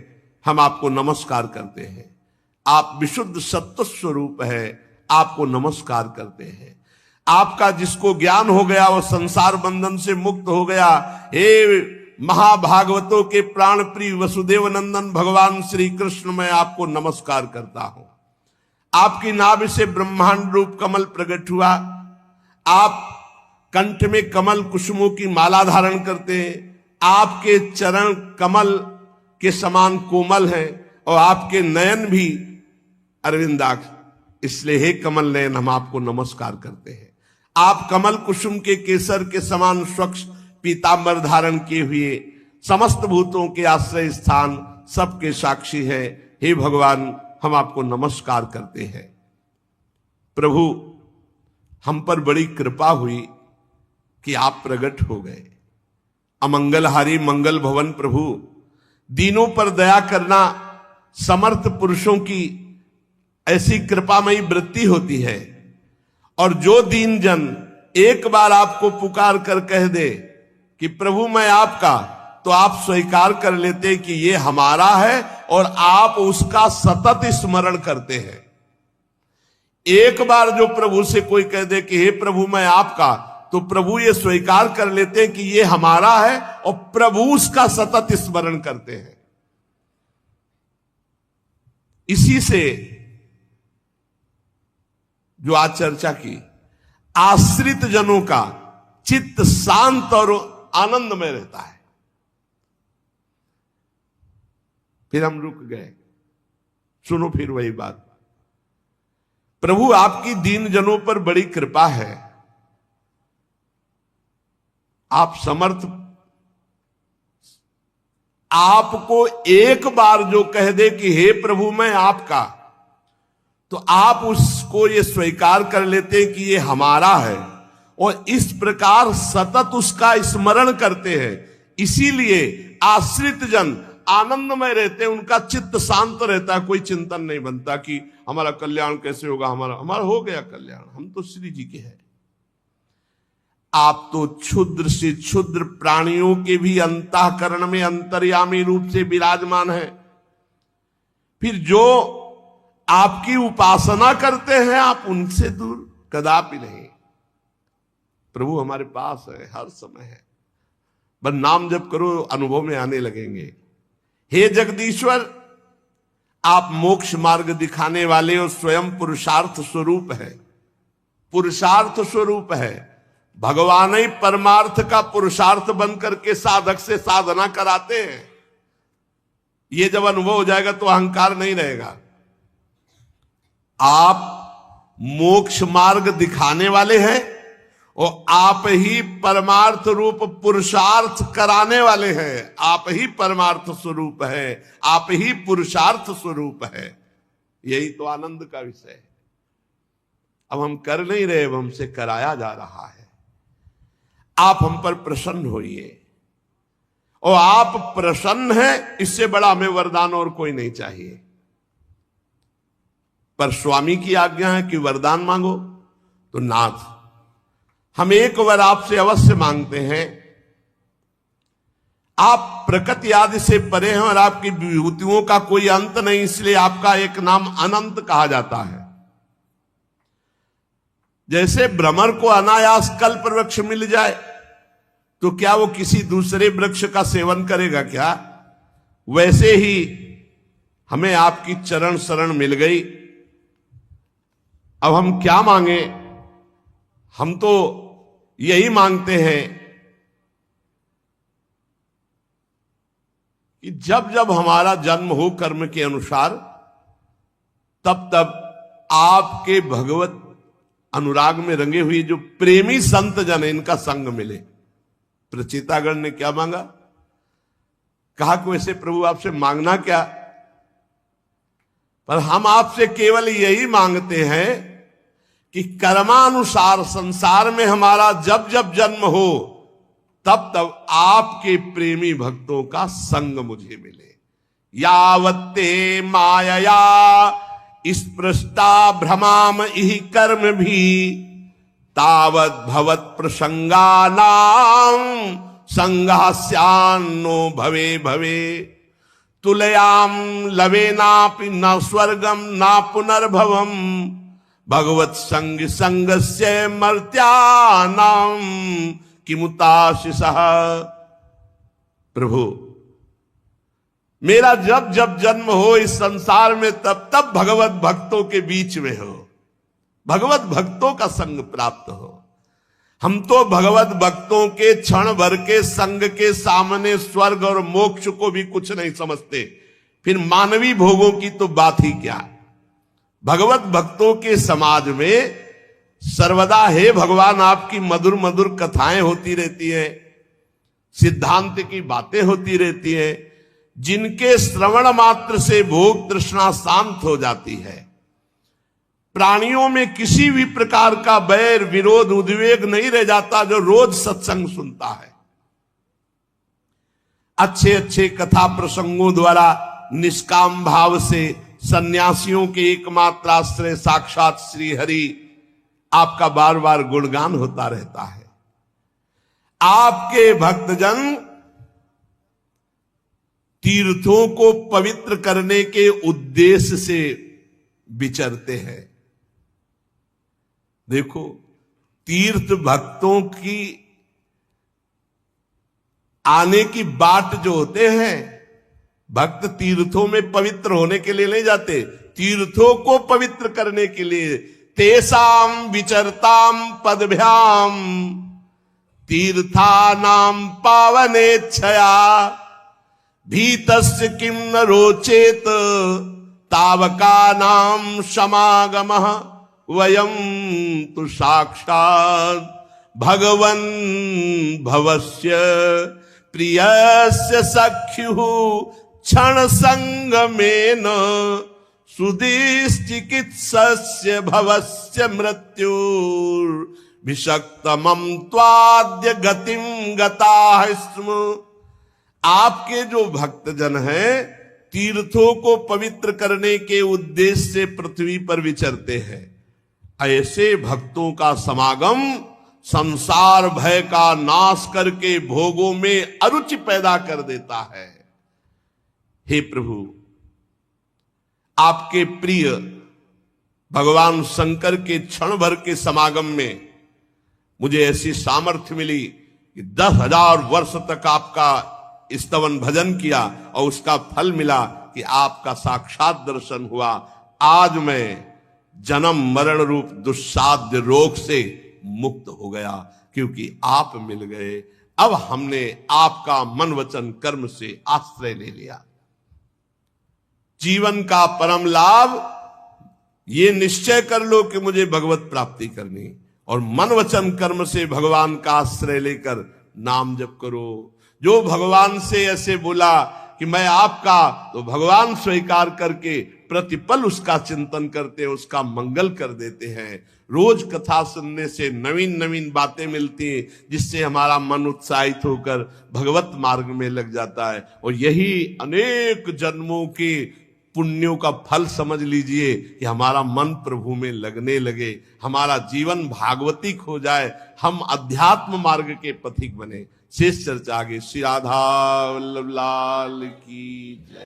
हम आपको नमस्कार करते हैं। आप विशुद्ध सत्व स्वरूप है, आपको नमस्कार करते हैं। आपका जिसको ज्ञान हो गया वो संसार बंधन से मुक्त हो गया। हे महाभागवतों के प्राण प्रिय वसुदेव नंदन भगवान श्री कृष्ण, मैं आपको नमस्कार करता हूं। आपकी नाभि से ब्रह्मांड रूप कमल प्रकट हुआ। आप कंठ में कमल कुसुमों की माला धारण करते हैं। आपके चरण कमल के समान कोमल हैं और आपके नयन भी अरविंदाक्ष। इसलिए हे कमल नयन, हम आपको नमस्कार करते हैं। आप कमल कुसुम के केसर के समान स्वच्छ पीतांबर धारण किए हुए समस्त भूतों के आश्रय स्थान सबके साक्षी है। हे भगवान, हम आपको नमस्कार करते हैं। प्रभु, हम पर बड़ी कृपा हुई कि आप प्रकट हो गए। अमंगलहारी मंगल भवन प्रभु, दीनों पर दया करना समर्थ पुरुषों की ऐसी कृपामयी वृत्ति होती है। और जो दीन जन एक बार आपको पुकार कर कह दे कि प्रभु मैं आपका, तो आप स्वीकार कर लेते कि ये हमारा है और आप उसका सतत स्मरण करते हैं। एक बार जो प्रभु से कोई कह दे कि हे प्रभु मैं आपका, तो प्रभु ये स्वीकार कर लेते हैं कि ये हमारा है और प्रभु उसका सतत स्मरण करते हैं। इसी से जो आज चर्चा की, आश्रित जनों का चित्त शांत और आनंद में रहता है। फिर हम रुक गए। सुनो फिर वही बात। प्रभु आपकी दीन जनों पर बड़ी कृपा है। आप समर्थ, आपको एक बार जो कह दे कि हे प्रभु मैं आपका, तो आप उसको ये स्वीकार कर लेते हैं कि ये हमारा है और इस प्रकार सतत उसका स्मरण करते हैं। इसीलिए आश्रित जन आनंदमय रहते हैं, उनका चित्त शांत रहता है, कोई चिंतन नहीं बनता कि हमारा कल्याण कैसे होगा, हमारा हो गया कल्याण, हम तो श्री जी के हैं। आप तो क्षुद्र से क्षुद्र प्राणियों के भी अंतःकरण में अंतर्यामी रूप से विराजमान है। फिर जो आपकी उपासना करते हैं आप उनसे दूर कदापि नहीं। प्रभु हमारे पास है, हर समय है, बस नाम जप करो, अनुभव में आने लगेंगे। हे जगदीश्वर, आप मोक्ष मार्ग दिखाने वाले और स्वयं पुरुषार्थ स्वरूप है, पुरुषार्थ स्वरूप है। भगवान ही परमार्थ का पुरुषार्थ बनकर के साधक से साधना कराते हैं। ये जब अनुभव हो जाएगा तो अहंकार नहीं रहेगा। आप मोक्ष मार्ग दिखाने वाले हैं और आप ही परमार्थ रूप पुरुषार्थ कराने वाले हैं। आप ही परमार्थ स्वरूप है, आप ही पुरुषार्थ स्वरूप है। यही तो आनंद का विषय है। अब हम कर नहीं रहे, अब हमसे कराया जा रहा है। आप हम पर प्रसन्न होइए, और आप प्रसन्न हैं, इससे बड़ा हमें वरदान और कोई नहीं चाहिए। पर स्वामी की आज्ञा है कि वरदान मांगो, तो नाथ हम एक वर आपसे अवश्य मांगते हैं। आप प्रकृति आदि से परे हैं और आपकी विभूतियों का कोई अंत नहीं, इसलिए आपका एक नाम अनंत कहा जाता है। जैसे भ्रमर को अनायास कल्प वृक्ष मिल जाए तो क्या वो किसी दूसरे वृक्ष का सेवन करेगा क्या? वैसे ही हमें आपकी चरण शरण मिल गई। अब हम क्या मांगे? हम तो यही मांगते हैं कि जब जब हमारा जन्म हो कर्म के अनुसार, तब तब आपके भगवत अनुराग में रंगे हुए जो प्रेमी संत जन, इनका संग मिले। प्रचेतागण ने क्या मांगा? कहा कि वैसे प्रभु आपसे मांगना क्या, पर हम आपसे केवल यही मांगते हैं कि कर्मानुसार संसार में हमारा जब जब जन्म हो तब तब आपके प्रेमी भक्तों का संग मुझे मिले। यावत्ते मायया स्पृष्टा भ्रमाम इहि कर्म भी, तावत भवत प्रसंगानाम संघास्यान्नो भवे भवे। तुलयाम लवे नापि न स्वर्गम ना पुनर्भवम, भगवत संग संगस्य मर्त्यानाम किमुताशिषः। प्रभु मेरा जब जब जन्म हो इस संसार में, तब तब भगवत भक्तों के बीच में हो, भगवत भक्तों का संग प्राप्त हो। हम तो भगवत भक्तों के क्षण भर के संग के सामने स्वर्ग और मोक्ष को भी कुछ नहीं समझते, फिर मानवीय भोगों की तो बात ही क्या। भगवत भक्तों के समाज में सर्वदा हे भगवान आपकी मधुर मधुर कथाएं होती रहती हैं, सिद्धांत की बातें होती रहती हैं, जिनके श्रवण मात्र से भोग तृष्णा शांत हो जाती है। प्राणियों में किसी भी प्रकार का बैर विरोध उद्वेग नहीं रह जाता जो रोज सत्संग सुनता है। अच्छे अच्छे कथा प्रसंगों द्वारा निष्काम भाव से सन्यासियों के एकमात्र आश्रय साक्षात श्री हरि आपका बार बार गुणगान होता रहता है। आपके भक्तजन तीर्थों को पवित्र करने के उद्देश्य से विचरते हैं। देखो, तीर्थ भक्तों की आने की बाट जो होते हैं, भक्त तीर्थों में पवित्र होने के लिए नहीं जाते, तीर्थों को पवित्र करने के लिए। तेसाम विचरताम पदभ्याम तीर्थानाम पावनेच्छया, भीतस्य किम न रोचेत तावका नाम समागमः, वयम तु साक्षात् भगवन् भवस्य प्रियस्य सख्युः क्षण संगमेन, सुदिश्चिकित्सस्य भवस्य मृत्युर्भिषक्तमं त्वाद्य गतिं गताः स्म। आपके जो भक्तजन हैं तीर्थों को पवित्र करने के उद्देश्य से पृथ्वी पर विचरते हैं। ऐसे भक्तों का समागम संसार भय का नाश करके भोगों में अरुचि पैदा कर देता है। हे प्रभु, आपके प्रिय भगवान शंकर के क्षण भर के समागम में मुझे ऐसी सामर्थ्य मिली कि 10,000 वर्ष तक आपका स्तवन भजन किया और उसका फल मिला कि आपका साक्षात दर्शन हुआ। आज मैं जन्म मरण रूप दुस्साध्य रोग से मुक्त हो गया क्योंकि आप मिल गए। अब हमने आपका मन वचन कर्म से आश्रय ले लिया। जीवन का परम लाभ ये निश्चय कर लो कि मुझे भगवत प्राप्ति करनी, और मन वचन कर्म से भगवान का आश्रय लेकर नाम जप करो। जो भगवान से ऐसे बोला कि मैं आपका, तो भगवान स्वीकार करके प्रतिपल उसका चिंतन करते, उसका मंगल कर देते हैं। रोज कथा सुनने से नवीन नवीन बातें मिलती हैं जिससे हमारा मन उत्साहित होकर भगवत मार्ग में लग जाता है। और यही अनेक जन्मों के पुण्यों का फल समझ लीजिए कि हमारा मन प्रभु में लगने लगे, हमारा जीवन भागवतिक हो जाए, हम अध्यात्म मार्ग के पथिक बने। शेष चर्चा आगे। श्री राधा वल्लभ लाल की जय।